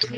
20,000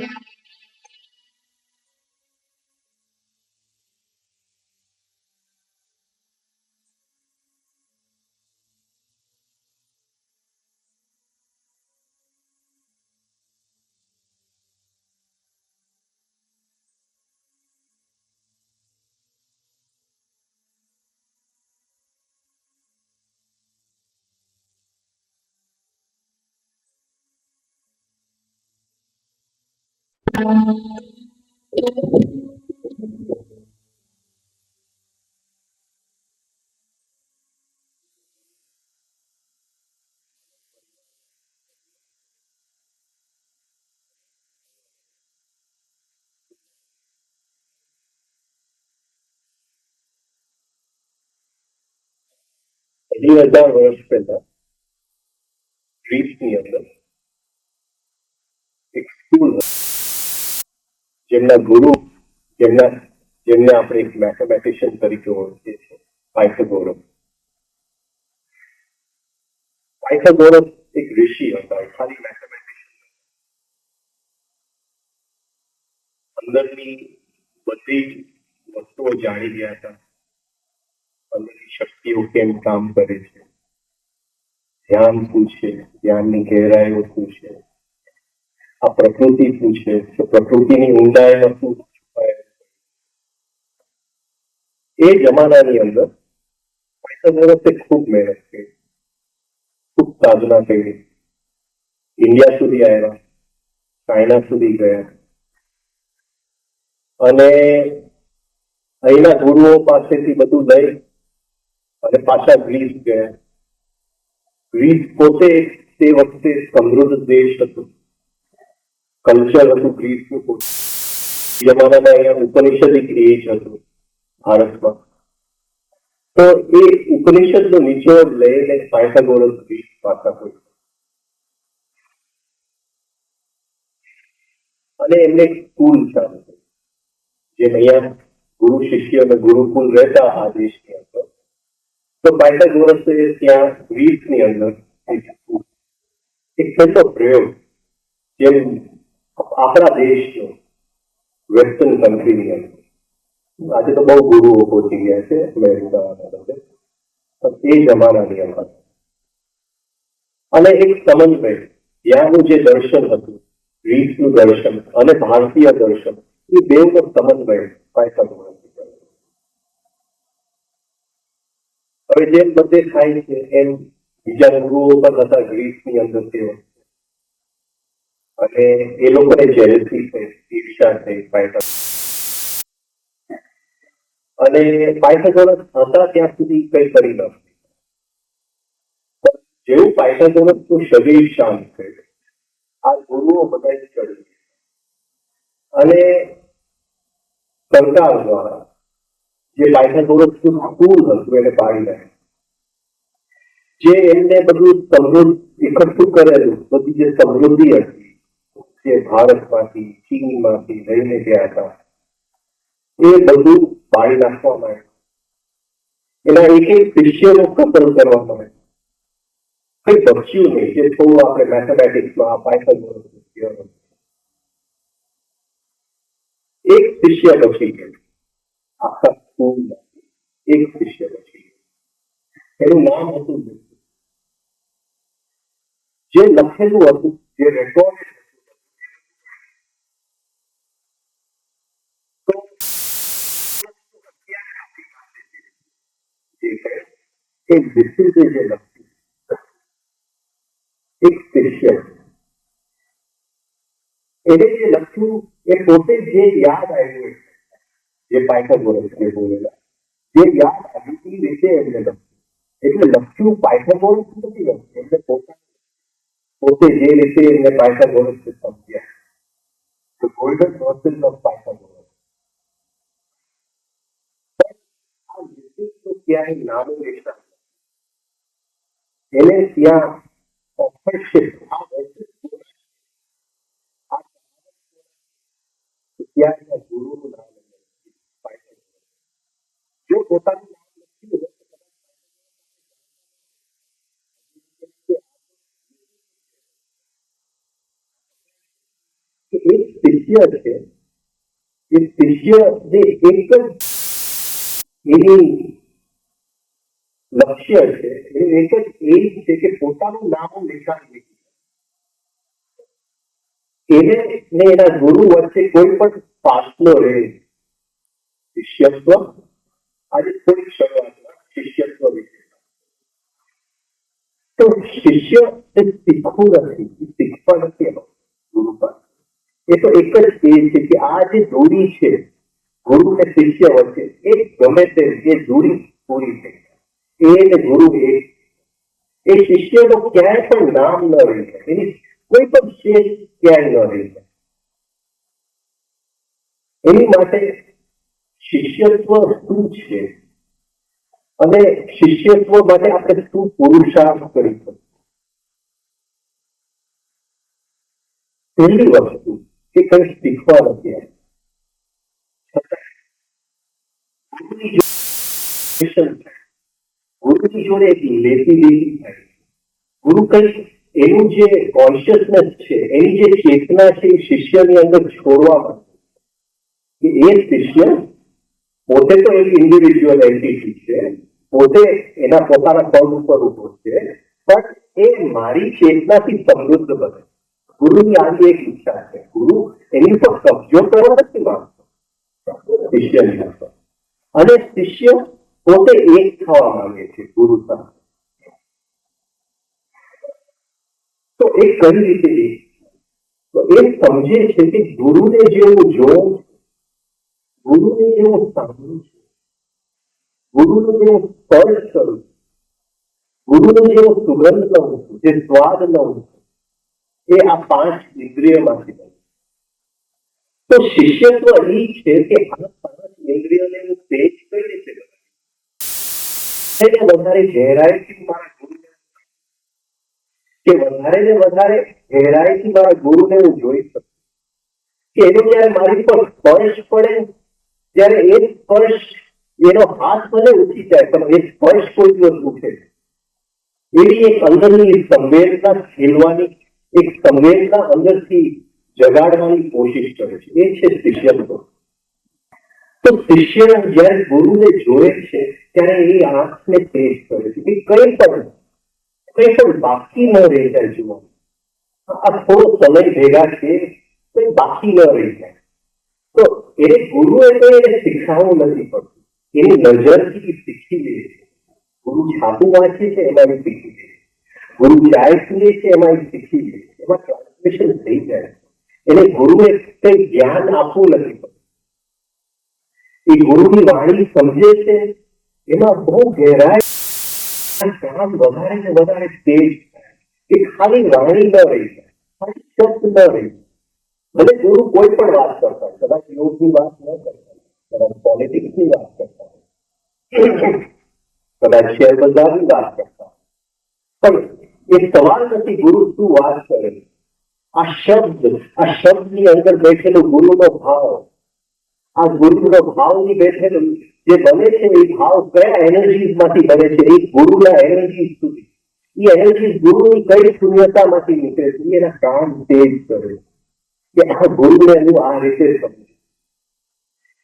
વર્ષ પહેલા ગ્રીસની અંદર એક સ્કૂલ જેમના ગુરુ જેમના જેમને આપણે એક મેથેમેટિશિયન તરીકે ઓળખીએ છીએ, પાયથાગોરસ. પાયથાગોરસ એક ઋષિ હતા, ખાલી મેથેમેટિશિયન. અંદરની બધી વસ્તુઓ જાણી ગયા હતા, અંદરની શક્તિઓ કેમ કામ કરે છે, ધ્યાન શું છે, ધ્યાનની ગહેરાઈઓ શું છે, આ પ્રકૃતિ શું છે, પ્રકૃતિની ઊંડાઈમાં શું છુપાયેલું. એ જમાનાની અંદર પાયથાગોરસે ખૂબ મહેનત કરી, ખૂબ સાધના કરી. ઇન્ડિયા સુધી આવ્યા, ચાઇના સુધી ગયા અને અહીંના ગુરુઓ પાસેથી બધું લઈ અને પાછા ગ્રીસ ગયા. ગ્રીસ પોતે તે વખતે સમૃદ્ધ દેશ હતો, કલ્ચર હતું ગ્રીસનું પોતે. જમાનામાં અહીંયા ઉપનિષદિક એજ હતું ભારતમાં. તો એ ઉપનિષદનો નિચોડ લઈને પાયથાગોરસ ગ્રીસ પાછા હોય અને એમને એક સ્કૂલ ચાલુ થઈ, જેમ અહીંયા ગુરુ શિષ્ય અને ગુરુકુલ રહેતા આ દેશની અંદર. તો પાયથાગોરસે ત્યાં ગ્રીસની અંદર એક પહેલો પ્રયોગ, જેમ આપણા દેશનો વેસ્ટર્ન કન્ટ્રીની અંદર આજે તો બહુ ગુરુઓ પહોંચી ગયા છે અમેરિકા બધે, પણ એ જમાનાની અંદર અને એક સમન્વય, ત્યાંનું જે દર્શન હતું, ગ્રીસનું દર્શન અને ભારતીય દર્શન, એ બેવનો સમન્વય પાયથાગોરસ. હવે જેમ બધે થાય છે એમ બીજા ગુરુઓ પણ હતા ગ્રીસની અંદર તે વખતે, અને એ લોકોને જેલસી થઈ, ઈર્ષા થઈ પાયથાગોરસ. અને પાયથાગોરસ હતા ત્યાં સુધી કઈ કરી ન, જેવું પાયથાગોરસનું શરીર શાંત થયું, આ ગુરુઓ બધા ચડી અને સરકાર દ્વારા જે પાયથાગોરસનું સ્કૂલ હતું એને પાડી નાખ્યું. જે એમને બધું સમૃદ્ધ એકઠું કરેલું, બધી જે સમૃદ્ધિ હતી જે ભારતમાંથી ચીનમાંથી લઈને ગયા હતા, એ બધું પાડી નાખવામાં આવ્યું. એના એક એક શિષ્યનો કતલ કરવામાં આવ્યો. કઈ બચ્યું નહીં, જે થોડું આપણે મેથેમેટિક્સમાં પાયથાગોરસ એક શિષ્ય બચી ગયું, આખા સ્કૂલમાંથી એક શિષ્ય બચી ગયું. એનું નામ હતું, જે લખેલું હતું, જે રેકોર્ડ એક વિશિષ્ટ જે લખ્યું, એક શિષ્ય એને જે લખ્યું એ પોતે જે યાદ આવ્યું, જે પાયથાગોરસ જે બોલેલા, જે યાદ આવી એ રીતે એમને લખ્યું. એટલે લખ્યું પાયથાગોરસ નથી લખ્યું, એટલે પોતે જે રીતે એમને પાયથાગોરસ સમજ્યા, the golden verses of Pythagoras. આ વિશિષ્ટ ક્યાંય નામો લેતા એને ત્યાં ઓથરશિપ, આ વર્સિસ ત્યાં ગુરુનું નામ પાયથાગોરસ. જો પોતાનું નામ લખ્યું એક શિષ્ય છે એ શિષ્ય જે એક જ એની લક્ષ્ય છે એ એક જ એ છે કે પોતાનું નામ નિશાન એને ને એના ગુરુ વચ્ચે કોઈ પણ ફાસલો રહે. શિષ્યત્વ આજે થોડીક શરૂઆતમાં શિષ્યત્વ વિશે. તો શિષ્ય એ શીખવું નથી, શીખવા નથી ગુરુ પાસે. એ તો એક જ એ છે કે આ જે દોરી છે ગુરુ અને શિષ્ય વચ્ચે એ ગમે તે એ દોરી પૂરી થઈ જાય. એ ગુરુ એ શિષ્યનો ક્યાંય પણ નામ ન રહી જાય, એની કોઈ પણ શેષ ક્યાંય ન રહી જાય. એની માટે શિષ્યત્વ શું છે અને શિષ્યત્વ માટે આપણે શું પુરુષાર્થ કરી શકીએ? પહેલી વસ્તુ કે કંઈ શીખવા નથી ગુરુની જોડે એક લેતી દેતી થાય. ગુરુ કંઈક એનું જે કોન્શિયસનેસ છે, એની જે ચેતના છે એ શિષ્યની અંદર છોડવા માંગે કે એ શિષ્ય પોતે તો એક ઇન્ડિવિજ્યુઅલ એન્ટિટી છે, પોતે એના પોતાના પગ ઉપર ઉભો છે, પણ એ મારી ચેતનાથી સમૃદ્ધ બને. ગુરુની આવી એક ઈચ્છા છે. ગુરુ એની ઉપર કબજો કરવા નથી માંગતો શિષ્યની ઉપર, અને શિષ્ય પોતે એક થવા માંગે છે ગુરુ સાથે. તો એ કઈ રીતે તો એ સમજે છે કે ગુરુને જેવું જોવું છે, ગુરુને જેવું સાંભળવું છે, ગુરુને જેવું સ્પર્શ કરું છું, ગુરુને જેવો સુગંધ લઉં છું, જે સ્વાદ લઉં છું, એ આ 5 ઇન્દ્રિયમાંથી બને. તો શિષ્યત્વ એ છે કે આ 5 ઇન્દ્રિયોને હું તેજ કઈ રીતે વધારે ગહેરાઈથી મારા ગુરુને કે વધારે ને વધારે ગહેરાઈથી મારા ગુરુને હું જોઈ શકું કે એનો જયારે મારી પર સ્પર્શ પડે, ત્યારે એ સ્પર્શ એનો હાથ ભલે ઉઠી જાય પણ એ સ્પર્શ કોઈ દિવસ ઉઠે. એવી એક અંદરની સંવેદના ખેલવાની, એક સંવેદના અંદરથી જગાડવાની કોશિશ કરે છે. એ છે શિષ્યત્વ. તો શિષ્ય જયારે ગુરુને જોડે છે ત્યારે એ આંખને તેજ કરે છે કે કંઈ પણ બાકી ન રહી જાય. જુઓ, આ થોડો સમય ભેગા છે, કંઈ બાકી ન રહી જાય. તો એ ગુરુએ તો એને શીખવવું નથી પડતું, એની નજરથી શીખી લે છે. ગુરુ છાપું વાંચે છે એમાં શીખી લે છે, ગુરુ ચાય પીએ છે એમાં શીખી લે છે, એમાં ટ્રાન્સલેશન થઈ જાય. એને ગુરુએ કંઈ જ્ઞાન આપવું નથી પડતું. એ ગુરુની વાણી સમજે છે, એમાં બહુ ગહેરાઈ, કામ વધારે ને વધારે તેજ થાય. એ ખાલી વાણી ન રહી જાય, ખાલી શબ્દ ન રહી જાય. ભલે ગુરુ કોઈ પણ વાત કરતા હોય, કદાચ યોગની વાત ન કરતા હોય, કદાચ પોલિટિક્સની વાત કરતા હોય, કદાચ શેર બજારની વાત કરતા હોય, પણ એ સવાલ નથી ગુરુ શું વાત કરે. આ શબ્દની અંદર બેઠેલો ગુરુનો ભાવ, આ ગુરુનો ભાવની બેઠેલું જે બને છે એ ભાવ કયા એનર્જી માંથી બને છે, એ ગુરુના એનર્જી સુધી, એ એનર્જી ગુરુની કઈ શૂન્યતામાંથી નીકળે છે, એના કામ તેજ કરે કે આ ગુરુને હું આ રીતે સમજુ.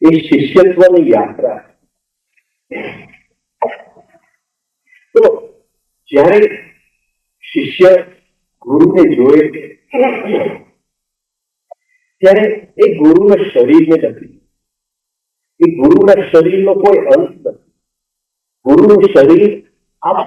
એ શિષ્યત્વની યાત્રા. તો જ્યારે શિષ્ય ગુરુને જોડે છે ત્યારે એ ગુરુના શરીરને નથી, એ ગુરુના શરીરનો કોઈ અંશ નથી. ગુરુનું શરીર આ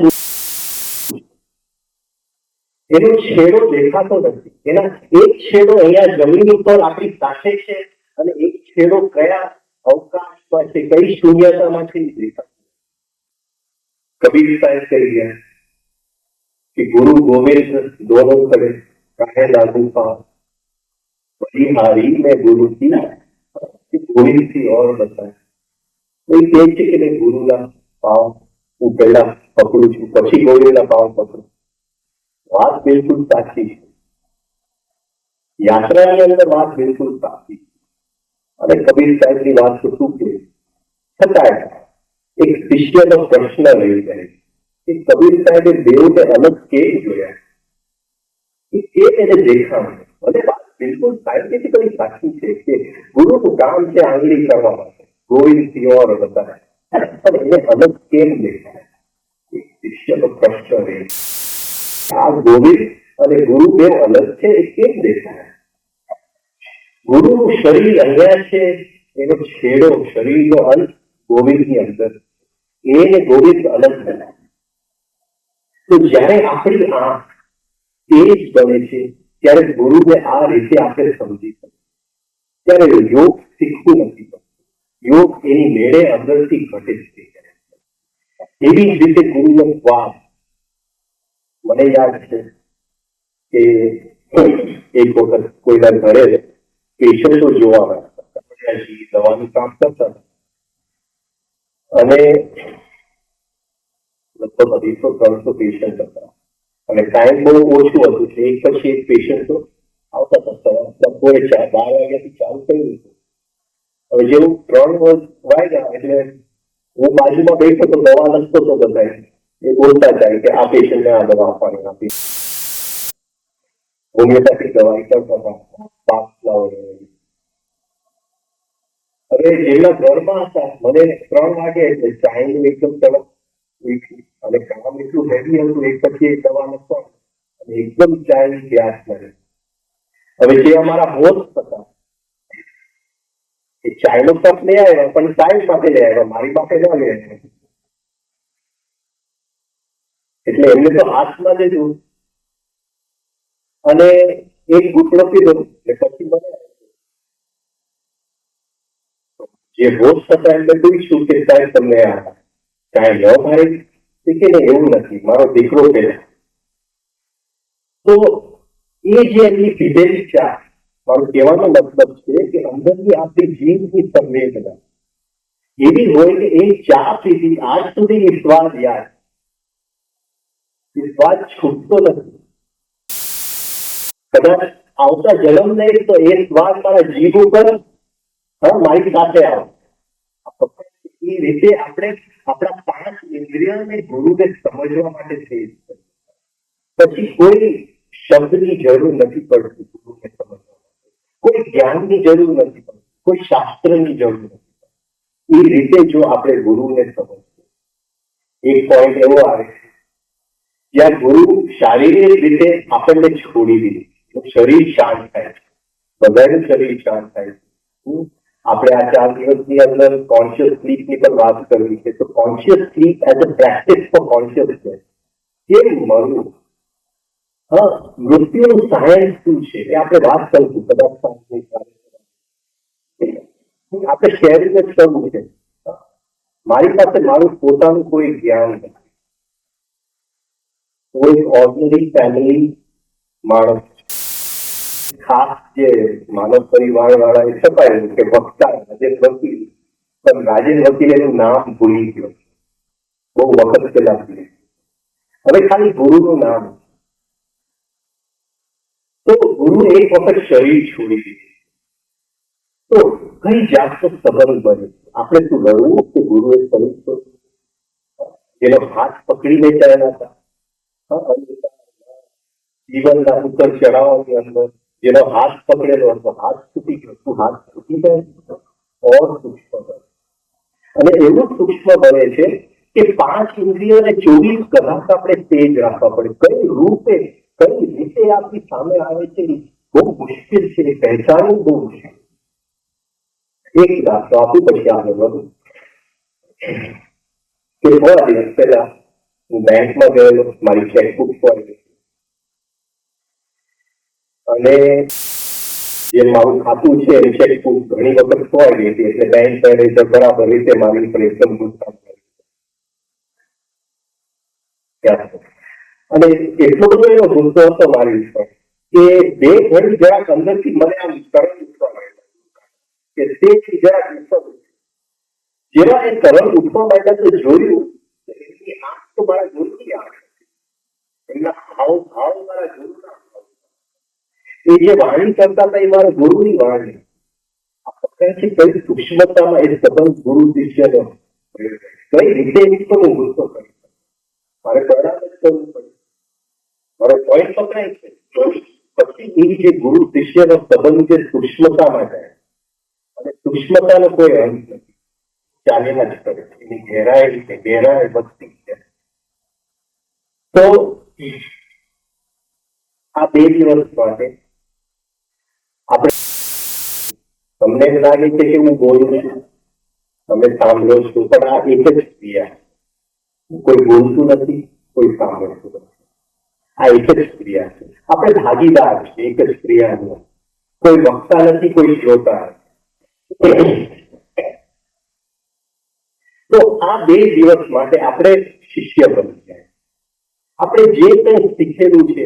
એનો છેડો દેખાતો નથી. એના એક છેડો અહીંયા જમીન ઉપર આપણી સાથે છે અને એક છેડો કયા અવકાશમાં છે, કઈ શૂન્યતામાંથી દેખાતો. કબીર સાહેબ કહી ગયા कि गुरु गोविंद दोनों खड़े काहे लागू पाओ, बलिहारी में गुरु की थोड़ी सी और बताए. કોઈ કહે છે કે મેં ગુરુના પાવ હું પહેલા પકડું છું, પછી ગોવિંદના પાવ પકડું. વાત બિલકુલ સાચી છે. યાત્રાની અંદર વાત બિલકુલ સાચી છે. અને કબીર સાહેબની વાત તો શું કે છતાંય એક શિષ્યનો પ્રશ્ન રહી જાય કે કબીર સાહેબે દેવને અલગ કેમ જોયા, એ એને દેખાણ ભલે વાત બિલકુલ સાયન્ટિફિકલી સાચું છે કે ગુરુનું કામ છે આંગળી કરવા માટે, ગોવિંદ સિંહોર હતા, પણ એને અલગ કેમ દેખાય? શિષ્યનો પ્રશ્ન રહે, આ ગોવિંદ અને ગુરુ બે અલગ છે એ કેમ દેખાય? ગુરુનું શરીર અહીંયા છે, એનો છેડો શરીરનો અંત ગોવિંદની અંદર, એને ગોવિંદ અલગ બનાવે. તો જયારે આપણી આંખ તેજ બને છે ત્યારે ગુરુને આ રીતે આપણે સમજી શકીએ. ત્યારે યોગ શીખવું નથી પડતું, યોગ એની મેળે અંદરથી ઘટે છે. એવી જ રીતે ગુરુનો શ્વાસ. મને યાદ છે કે એક વખત કોઈના ઘરે પેશન્ટો જોવા આવ્યા, દવાનું કામ કરતા અને લગભગ 250-300 પેશન્ટ હતા અને ટાઈમ બહુ ઓછું હતું એટલે એક પછી એક પેશન્ટો આવતા હતા. બપોરે 12 વાગ્યાથી ચાલુ કર્યું હતું. હવે જેવું 3 વાગ્યા એટલે હું બાજુમાં બેઠો તો દવા લખતો તો બધાય એ બોલતા જાય કે આ પેશન્ટને આ દવા આપવાની આપી, હોમિયોપેથિક દવા કરતા હતા. હવે જેમના ઘરમાં હતા મને 3 વાગે એટલે ચાઈનું એકદમ તરફ અને કામ એટલું હેવી હતું, એક પછી એક દવા લખવાનું અને એકદમ ચાઈની પ્યાસ મળે. હવે જે અમારા હોસ્ટ હતા એ ચાઈનો કપ લઈ આવ્યા પણ સાઈડ માટે લઈ આવ્યા, મારી પાસે ના લઈ આવ્યા. એટલે એમને તો હાથમાં લીધું અને એક ઘૂંટડો પીધો એટલે પછી મને જે હોસ્ટ હતા એમને પૂછ્યું કે સાહેબ તમને આ કાંઈ ન મારી કે એવું નથી, મારો દીકરો પેલા. તો એ જે એમની પીધેલી ચા, મારો કહેવાનો મતલબ છે કે અંદરની આપણી જીવની સંવેદના એવી હોય કે એ ચા પીધી આજ સુધી એ સ્વાદ યાદ, એ સ્વાદ છૂટતો નથી. કદાચ આવતા જન્મ નહીં તો એ સ્વાદ મારા જીવ ઉપર મારી સાથે આવે. એ રીતે આપણે આપણા 5 ઇન્દ્રિયોને ગુરુને સમજવા માટે થઈ છે. પછી કોઈ શબ્દની જરૂર નથી પડતી ગુરુને સમજવા માટે, કોઈ જ્ઞાનની જરૂર નથી પડતી, કોઈ શાસ્ત્રની જરૂર નથી પડતી. એ રીતે જો આપણે ગુરુને સમજીએ, એક પોઈન્ટ એવો આવે જ્યાં ગુરુ શારીરિક રીતે આપણને છોડી દીધી, શરીર શાંત થાય છે, બધાનું શરીર શાંત થાય છે. આપણે આ 4 દિવસની અંદર કોન્શિયસ સ્લીપની પણ વાત કરવી છે. તો conscious sleep as a practice for consciousness કેમ મળવું, મૃત્યુનું સાયન્સ શું છે એ આપણે વાત કરીશું કદાચ. આપણે શેરિંગ જ કરવું છે. મારી પાસે મારું પોતાનું કોઈ જ્ઞાન નથી, કોઈ ઓર્ડિનરી ફેમિલી માણસ ખાસ જે માનવ પરિવાર વાળા એ છપાયેલું કે વક્તા રાજેશ વકીલ, પણ રાજેશ વકીલ એનું નામ ભૂલી ગયો, બહુ વખત પેલા ભૂલી. હવે ખાલી ગુરુનું નામ. તો ગુરુ એક વખત શરીર છોડી દીધું તો કઈ જાતનો સંબંધ બને? આપણે શું લડવું કે ગુરુએ શરીર છોડ્યું? જેનો હાથ પકડીને ચાલ્યા હતા જીવનના ઉત્તર ચઢાવવાની અંદર, જેનો હાથ પકડેલો હતો, હાથ તૂટી ગયો, તું હાથ તૂટી જાય ઓર સૂક્ષ્મ બને. અને એવું સૂક્ષ્મ બને છે કે 5 ઇન્દ્રિયોને 24 કલાક આપણે તેજ રાખવા પડે. કઈ રૂપે કઈ રીતે આપણી સામે આવે છે બહુ મુશ્કેલ છે, પહેચાનવું બહુ મુશ્કેલ. એક દાખલો આપું પછી આગળ વધુ. કે થોડા દિવસ પહેલા હું બેંકમાં ગયેલો, મારી ચેકબુક ખોવાઈ ગઈ અને જે મારું ખાતું છે એ ચેકબુક ઘણી વખત ખોવાઈ ગઈ હતી એટલે બેંક મેનેજર બરાબર રીતે મારી ઉપર એકદમ ગુસ્સા અને એટલો બધો એનો ગુસ્સો હતો મારી ઉપર કે 2 ઘડી જરાક અંદરથી મને આમ તરંગ ઉઠવા માંડ્યા કે તેથી જરાક ગુસ્સો. જેવા એ તરંગ ઉઠવા માંડ્યા તો જોયું એમની આંખ તો મારા ગુરુની આંખ હતી, એમના હાવ મારા ગુરુના, એ જે વાણી કરતા હતા એ મારા ગુરુની વાણી. કઈ સૂક્ષ્મતામાં એ સંબંધ ગુરુ શિષ્યનો કઈ રીતે એની પર હું ગુસ્સો કરી મારે પરિણામ જ કરવું પડે. મારો પોઈન્ટ પકડાય છે. પછી એ જે ગુરુ શિષ્યનો સંબંધ છે સૂક્ષ્મતામાં જાય અને સૂક્ષ્મતાનો કોઈ અંત નથી, ચાલ્યા જ કરે છે, એની ગહેરાઈ વધતી છે. તો આ 2 દિવસ માટે આપણે, તમને એમ લાગે છે કે હું બોલું છું, તમે સાંભળો છો, પણ આ એક જ ક્રિયા, કોઈ બોલતું નથી, કોઈ સાંભળતું નથી, આ એક જ ક્રિયા છે. આપણે ભાગીદાર છે એક જ ક્રિયાનો, કોઈ વક્તા નથી, કોઈ શ્રોતા. તો આ 2 દિવસ માટે આપણે શિષ્ય બની જાય. આપણે જે કંઈ શીખેલું છે,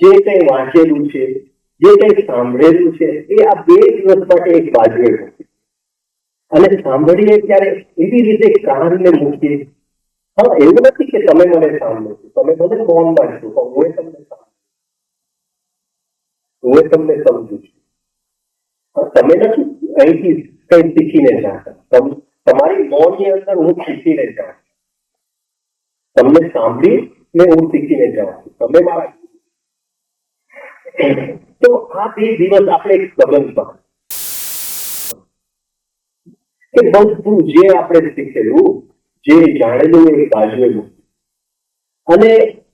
જે કંઈ વાંચેલું છે, જે કંઈ સાંભળેલું છે, એ આ 2 દિવસ માટે એક બાજુએ મૂકીએ અને સાંભળીએ ત્યારે એવી રીતે કાનને મૂકીએ. હા, એવું નથી કે તમે મને સાંભળો છો, તમે મને મૌનમાં છો, પણ હું તમને સમજુ છું. તમે નથી અહીંથી કઈ શીખીને જાતા, તમારી મૌનની અંદર હું શીખીને જાઉં, તમને સાંભળીને હું શીખીને જાઉં છું, તમે મારા. તો આ 2 દિવસ આપણે એક સંબંધમાં કે બધું જે આપણે શીખેલું, જે જાણેલું એ બાજુએ મૂક્યું અને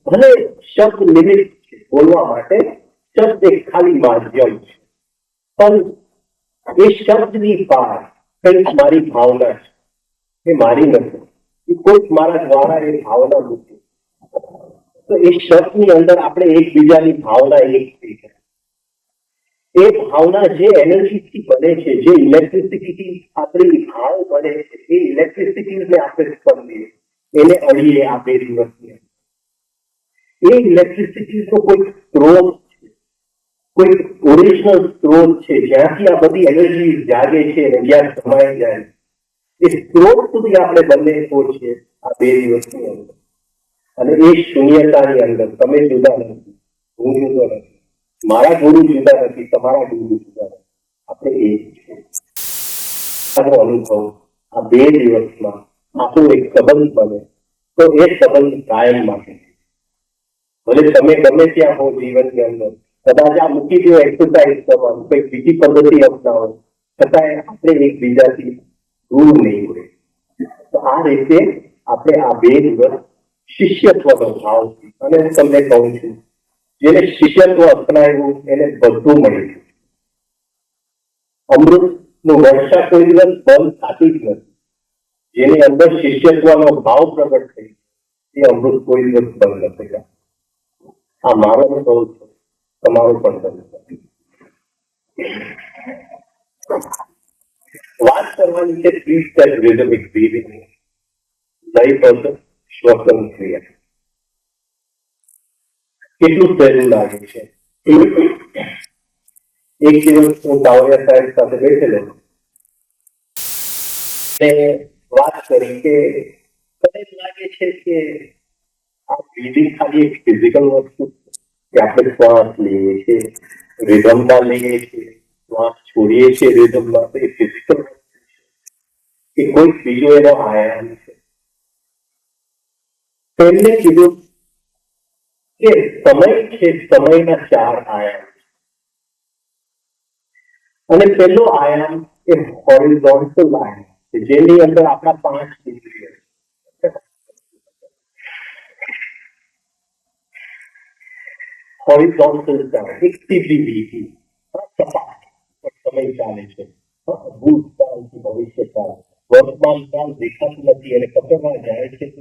ભલે શબ્દ નિમિત્ત છે બોલવા માટે, શબ્દ એક ખાલી માધ્યમ છે, પણ એ શબ્દની પાર કંઈક મારી ભાવના છે, એ મારી નથી, એ કોઈક મારા દ્વારા એ ભાવના મૂકી. તો એ શબ્દની અંદર આપણે એકબીજાની ભાવના એક થઈ જાય. એ ભાવના જે એનર્જીથી બને છે, જે ઇલેક્ટ્રિસિટીથી આપણી ભાવ બને છે, એ ઇલેક્ટ્રિસિટીને આપણે સ્પંદીએ, એને અડીએ આ 2 દિવસની અંદર. એ ઇલેક્ટ્રિસિટીનો કોઈ સ્ત્રોત છે, કોઈ ઓરિજિનલ સ્ત્રોત છે, જ્યાંથી આ બધી એનર્જી જાગે છે અને જ્યાં સમાઈ જાય, એ સ્ત્રોત સુધી આપણે બંને પહોંચીએ આ 2 દિવસની અંદર. અને એ શૂન્યતાની અંદર તમે જુદા નથી, હું જુદો નથી, મારા ગુરુ જુદા નથી, તમારા ગુરુ જુદા નથી, આપણે એક છે. અનુભવ આ 2 દિવસમાં આપણો એક સંબંધ બને તો એ સંબંધ કાયમ માટે. ભલે તમે ગમે ત્યાં હો જીવનની અંદર, કદાચ આ મૂકી દો એક્સરસાઇઝ કરવાનું, કંઈક બીજી પદ્ધતિ અપનાવો, છતાંય આપણે એકબીજાથી દૂર નહીં હોય. તો આ રીતે આપણે આ 2 દિવસ શિષ્યત્વનો ભાવ, અને હું તમને કહું છું, જેને શિષ્યત્વ અપનાવ્યું એને બધું મળ્યું. અમૃતનું વર્ષા કોઈ દિવસ બંધ થતી જ નથી. જેની અંદર શિષ્યત્વનો ભાવ પ્રગટ થઈ, એ અમૃત કોઈ દિવસ બંધ નથી થતા. આ મારો અનુભવ છે, તમારો પણ બંધ. વાત કરવાની છે 3 સ્ટેપ રિધમિક બ્રીથિંગ, લયબદ્ધ શ્વસન ક્રિયા. કેટલું સહેલું લાગે છે. એક દિવસ હું કાવડિયા સાહેબ સાથે બેઠેલો ને વાત કરી કે મને એમ લાગે છે કે આ બ્રીથિંગ ખાલી એક ફિઝિકલ વસ્તુ કે આપણે શ્વાસ લઈએ છીએ, રિધમમાં લઈએ છીએ, શ્વાસ છોડીએ છીએ રિધમમાં, તો એ ફિઝિકલ કે કોઈ બીજો એનો આયામ છે. તો એમને કીધું કે સમય છે, સમયના 4 આયામ, અને પહેલો આયામ એ હોરિઝોન્ટલ આયામ છે, જેની અંદર આપણા 5 ઇન્દ્રિય છે. હોરિઝોન્ટલ ચાલે, એક સીધી લીટી, સપાટ સમય ચાલે છે, ભૂતકાળથી ભવિષ્યકાળ, વર્તમાન કાળ દેખાતું નથી અને કપડમાં જાય છે તો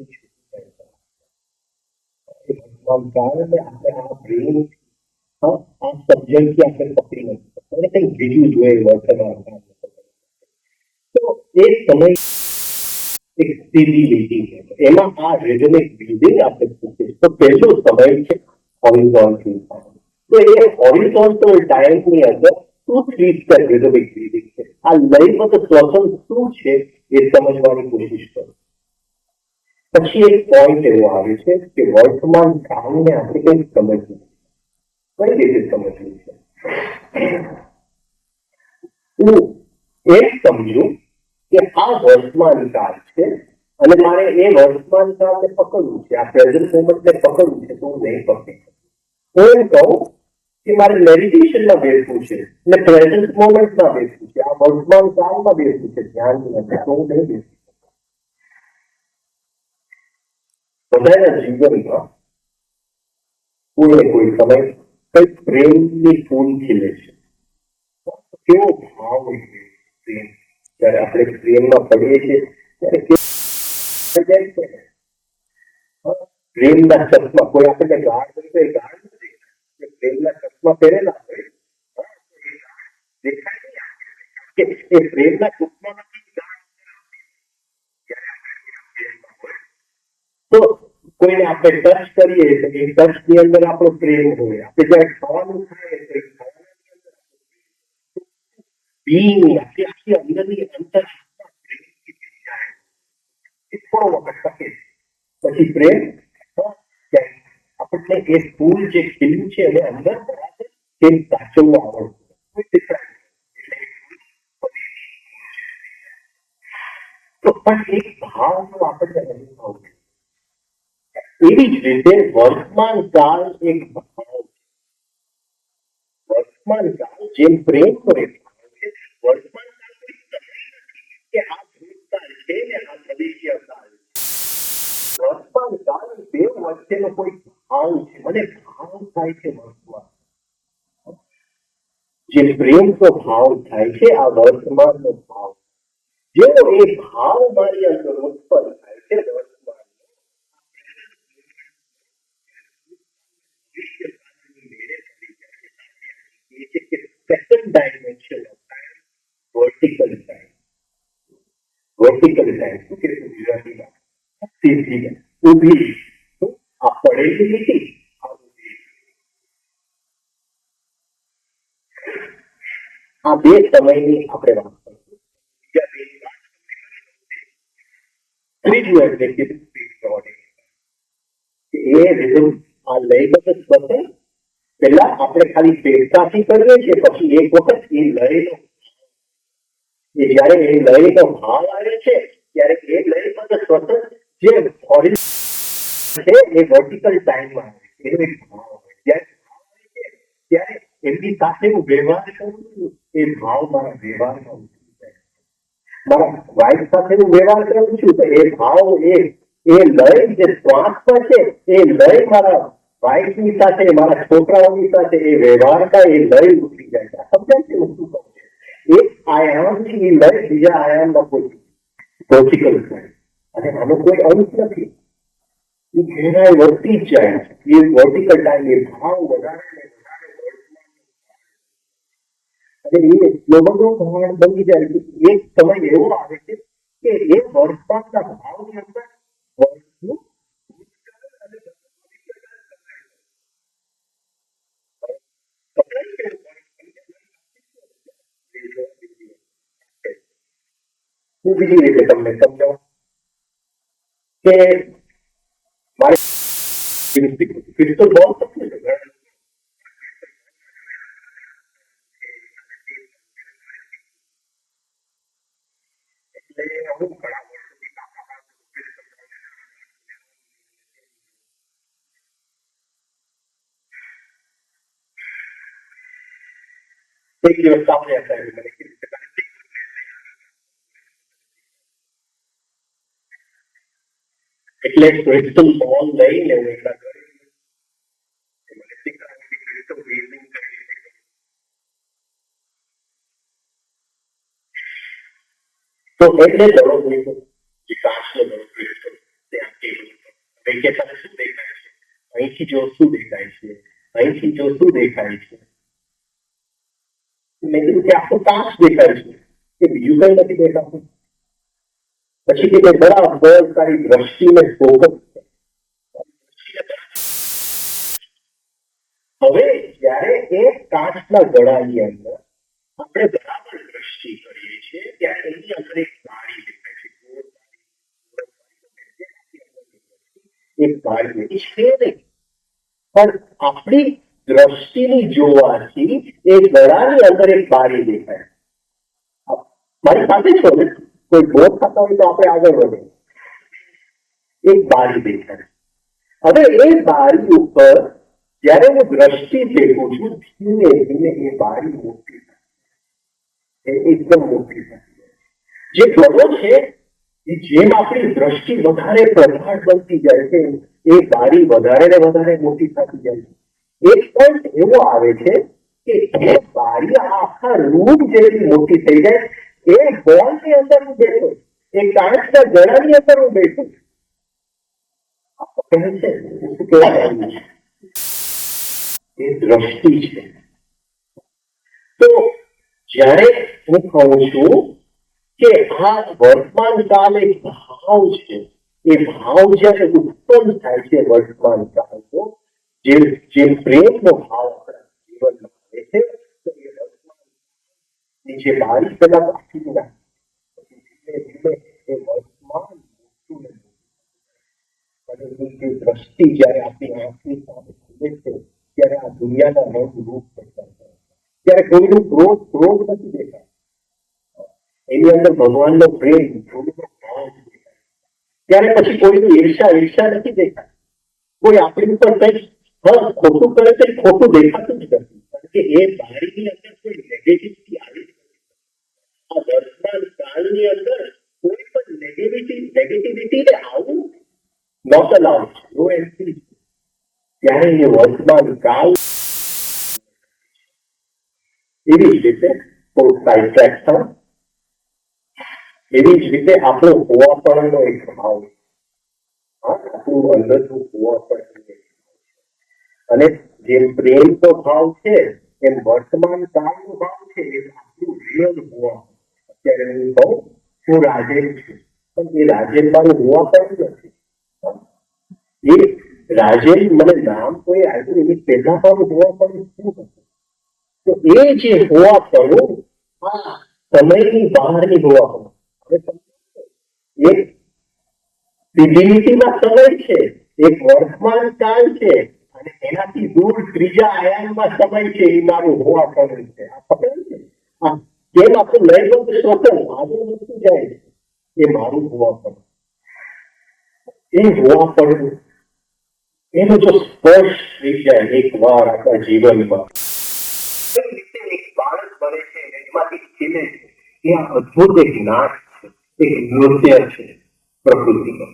વર્તમાન કાળને આપણે આ બ્રેન, આ સબ્જેક્ટથી આપણે પકડી નથી શકતા, અને કંઈક બીજું જોઈએ વર્તમાન કાળ. તો એ સમય એક સીધી લીટી છે, એમાં આ રિધમિક બ્રીથિંગ આપણે શીખીએ. તો પહેલો સમય છે હોરિઝોન્ટલ. તો એ હોરિઝોન્ટલ ટાઈમની અંદર 2-3 સ્ટેપ રિધમિક બ્રીથિંગ છે. આ લયબદ્ધ શ્વસન શું છે એ સમજવાની કોશિશ કરો. પછી એક પોઈન્ટ એવો આવે છે કે વર્તમાન કાળને આપણે કંઈક સમજવું, કઈ રીતે સમજવું છે. હું એ સમજ્યું કે આ વર્તમાન કાળ છે અને મારે એ વર્તમાન કાળને પકડવું છે, આ પ્રેઝન્ટ મોમેન્ટને પકડવું છે, તો હું નહીં પકડી શકું. હું એમ કહું કે મારે મેડિટેશનમાં બેસવું છે ને પ્રેઝન્ટ મોમેન્ટમાં બેસવું છે, આ વર્તમાન કાળમાં બેસવું છે, ધ્યાનની અંદર તો હું નહીં બેસી શકું. બધાના જીવનમાં કોઈને કોઈ સમય કઈ પ્રેમની ફૂલ ખીલે છે. કેવો ભાવ હોય છે પ્રેમ, જયારે આપણે પ્રેમમાં પડીએ છીએ ત્યારે પ્રેમના ચશ્મા કોઈ આપણને ગાઢ કરતો એ ગાઢ નથી, પ્રેમના ચશ્મા પહેરેલા હોય દેખાય નહીં આપણને, કે એ પ્રેમના ચશ્મામાંથી તો કોઈને આપણે ટચ કરીએ તો એ ટચ ની અંદર આપણો પ્રેમ હોય, આપણે જયારે ખાવાનું ખાઈએ તો ખાવાના અંદર બીંગ આખી અંદરની અંતર પ્રેમથી થઈ જાય. એ થોડો વખત શકે પછી પ્રેમ આપણને એ ફૂલ જે ખીલ્યું છે એને અંદર બરાબર તેમ સાચવવું આવડતું તો પણ એક ભાવનો આપણને અનુભવ છે. એવી જ રીતે વર્તમાન કાળ એક ભાવ છે. વર્તમાન કાળ જેમ પ્રેમનો એક ભાવ છે, વર્તમાન કાળ કોઈ સમય નથી કે આ ભૂતકાળ છે ને આ ભવિષ્યકાળ છે. વર્તમાન કાળ બે વચ્ચેનો કોઈ ભાવ છે, મને ભાવ થાય છે વર્તમાન, જે પ્રેમનો ભાવ થાય છે આ વર્તમાનનો ભાવ, જેવો એ ભાવ મારી અંદર ઉત્પન્ન થાય છે વર્તમાન second dimension of time, vertical time. Vertical time શું કે ગુજરાતીમાં સીધી ઊભી, આ પડેલી લીટી આ ઊભી. આ બે સમયની આપણે વાત કરીશું. બીજા બેની વાત ત્રીજું એટલે કે સ્પીડ બોડી, એ રીધમ આ લયબદ્ધ સ્વતંત્ર પેલા આપણે ખાલી પેટતાથી કરીએ છીએ, પછી એક વખત એ લયનો જયારે એ લયનો ભાવ આવે છે ત્યારે એ લયબદ્ધ સ્વતંત્ર જે છે એ વર્ટિકલ ટાઈમમાં આવે છે, એનો એક ભાવ હોય. જ્યારે ભાવ આવે છે ત્યારે એમની સાથે હું વ્યવહાર કરું છું, એ ભાવ મારા વ્યવહારમાં ઉતરી જાય. મારા વાઇફ સાથે હું વ્યવહાર કરું છું તો એ ભાવ એ લય જે શ્વાસમાં છે એ લય મારા વાઇફની સાથે મારા છોકરાઓની સાથે એ વ્યવહારતા એ લય ઉતરી જાય છે. સમજાય છે હું શું કહું છું? એક આયામથી એ લય બીજા આયામમાં કોઈ વર્ટિકલ થાય અને આનો કોઈ અંત નથી. એ ઘેરાઈ વધતી જ જાય છે. એ વર્ટિકલ ટાઈમ એ ભાવ વધારે ને વધારે વર્તમાન અને એ એટલો બધો ભાવ બની જાય છે. એક સમય એવો આવે છે કે એ વર્તમાનના ભાવની અંદર વર્તનું બીજી રીતે તમને સમજાવું કે મારે પિસ્તોલ બહુ પસંદ છે. એટલે હું ઘણા વર્ષોથી એક દિવસ સામે હતા મને એટલે ક્રિસ્ટલ બોલ લઈને હું એકલા ઘરે મને શીખવાડી ક્રિસ્ટલ બ્રીથિંગ કરી તો એટલે દડો જોઈતો જે કાચનો દડો ક્રિસ્ટલ ત્યાં ટેબલ પર કે તને શું દેખાય છે, અહીંથી જો શું દેખાય છે, અહીંથી જો શું દેખાય છે. મેં કીધું કે આખો કાચ દેખાય છે કે બીજું કઈ નથી દેખાતું. પછી કે બરાબર તારી દ્રષ્ટિને ફોકસ. હવે જયારે એ કાચના ગળાની અંદર આપણે બરાબર દ્રષ્ટિ કરીએ છીએ ત્યારે એની અંદર એક બારી દેખાય છે. એક બારી છે નહીં પણ આપણી દ્રષ્ટિની જોવાથી એ ગળાની અંદર એક બારી દેખાય. મારી સાથે છો ને કોઈ બોધ થતા હોય તો આપણે આગળ વધે. એક બારી દેખાય. હવે એ બારી ઉપર જ્યારે હું દ્રષ્ટિ ફેરવું છું, ધીમે ધીમે એ બારી મોટી થાય, એકદમ મોટી થાય. જે ગળો છે એ જેમ આપણી દ્રષ્ટિ વધારે પ્રગાઢ બનતી જાય છે, એ બારી વધારે ને વધારે મોટી થતી જાય છે. એક પોઈન્ટ એવો આવે છે કે એ બારી આખા રૂમ જેટલી મોટી થઈ જાય. એ બોલ ની અંદર હું બેઠો, એ કાચના ગળાની અંદર હું બેઠો છું. એ દ્રષ્ટિ છે. તો જ્યારે હું કહું છું કે આ વર્તમાન કાળ એક ભાવ છે, એ ભાવ જ્યારે ઉત્પન્ન થાય છે વર્તમાન કાળનો, જે પ્રેમનો ભાવ આપણા જીવનમાં આવે છે, તો એ વર્તમાન જે બારી પેલા બાકી રાખે, ધીમે ધીમે એ વર્તમાન મોટું ને અને એ દ્રષ્ટિ જ્યારે આપણી આંખની સામે ખુલે છે, ત્યારે આ દુનિયાના રંગ રૂપ દેખાય, ત્યારે કોઈનું ક્રોધ નથી દેખાય, એની અંદર ભગવાનનો પ્રેમ, ત્યારે પછી કોઈનું ઈર્ષા નથી દેખાય. કોઈ આપણી ઉપર કંઈક ખોટું કરે તો ખોટું દેખાતું જ નથી, કારણ કે એ બારીની અંદર કોઈ નેગેટિવિટી આવી જ નથી. આ વર્તમાન કાળની અંદર કોઈ પણ નેગેટિવિટીને આવું નોટ અલાઉડ, નો એન્ટ્રી. ત્યારે એ વર્તમાન કાળ એવી જ રીતે સાઈડ ટ્રેક થાય. એવી જ રીતે આપણો હોવાપણનો એક ભાવ, આપણું અંદરનું હોવાપણ, અને જેમ પ્રેમનો ભાવ છે એમ વર્તમાન કાળનો ભાવ છે, એ આપણું રિયલ હોવા. અત્યારે હું કહું હું રાજેન છું, પણ એ રાજેન મારું હોવાપણ નથી. એ રાજેન મને નામ કોઈ આવ્યું, એની પહેલા મારું હોવાપણ શું હતું? તો એ જે હોવાપણું આ સમયની બહારની હોવાપણું, એક ડિવિનિટીમાં સમય છે, એક વર્તમાન કાળ છે, અને એનાથી દૂર ત્રીજા આયામમાં સમય છે. એ મારું હોવાપણું છે. આ ખબર છે કેમ આપણું લયબદ્ધ શ્વસન આગળ વધતું જાય છે? એ મારું હોવાપણું. એ હોવાપણું એનો જો સ્પર્શ થઈ જાય એક વાર આપણા જીવનમાં, એક બાળક બને છે, એમાંથી ખીલે છે. એ આ અદભુત એક નાટ છે, એક નૃત્ય છે પ્રકૃતિનો.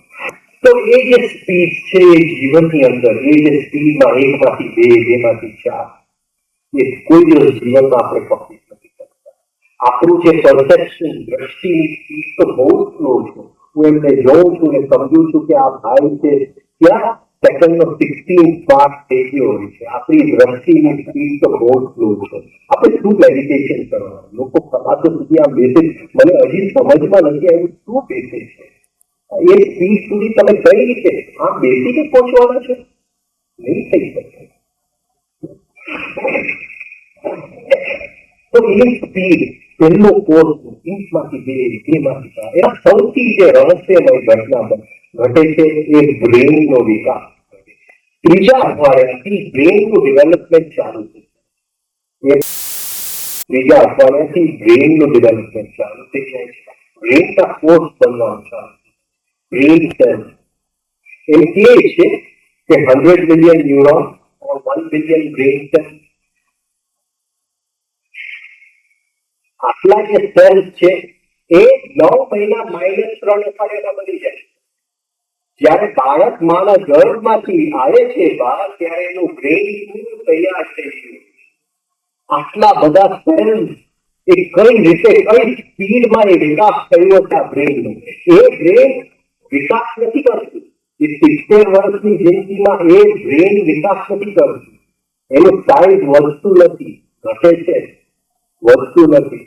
તો એ જે સ્પીડ છે એ જીવનની અંદર, એ જે સ્પીડમાં એકમાંથી બે, બેમાંથી ચાર, એ કોઈ દિવસ જીવનમાં આપણે પકડી નથી શકતા. આપણું જે પરસેપ્શન, દ્રષ્ટિની સ્પીડ તો બહુ સ્લો છે. હું એમને જોઉં છું ને સમજું છું કે આ ભાઈ છે ત્યાં સેકન્ડનો 16 પાર્ટ થઈ ગયો હોય છે. આપણી દ્રષ્ટિની સ્પીડ તો બહુ સ્લો છે. આપણે શું મેડિટેશન કરવાનું? લોકો કલાકો સુધી આમ બેસે, મને હજી સમજમાં નથી આવ્યું શું બેસે છે. એ સ્પીડ સુધી તમે કઈ રીતે આમ બેસીને પહોંચવાના છો? નહીં થઈ શકે. તો એ સ્પીડ, પહેલો કોર્સ ઇંચમાંથી બે, બેમાંથી ચાર, એના સૌથી જે રહસ્યમય ઘટના ઘટે છે એ બ્રેઇનનો વિકાસ. ત્રીજા અઠવાડિયાથી બ્રેઇનનું ડેવલપમેન્ટ ચાલુ છે. ત્રીજા અઠવાડિયાથી બ્રેઇનનું ડેવલપમેન્ટ ચાલુ થઈ જાય છે. બ્રેઇનના કોર્સ બનવાનું ચાલુ છે. બ્રેઇન સેલ એમ કહે છે કે 100 million neuron or 1 billion brain cell, આટલા જે સેલ્સ છે એ 9 મહિના -3 અઠવાડિયામાં બની જાય. જ્યારે બાળક માના ગર્ભમાંથી આવે છે બહાર, ત્યારે એનું બ્રેઇન પૂરું તૈયાર થઈ ગયું. આટલા બધા સેલ્સ એ કઈ રીતે, કઈ સ્પીડમાં એ વિકાસ થયો છે આ બ્રેઇનનો. એ બ્રેઇન વિકાસ નથી કરતું. એ 70 વર્ષની જિંદગીમાં એ બ્રેઇન વિકાસ નથી કરતું. એનું સાઈઝ વધતું નથી, ઘટે છે, વધતું નથી.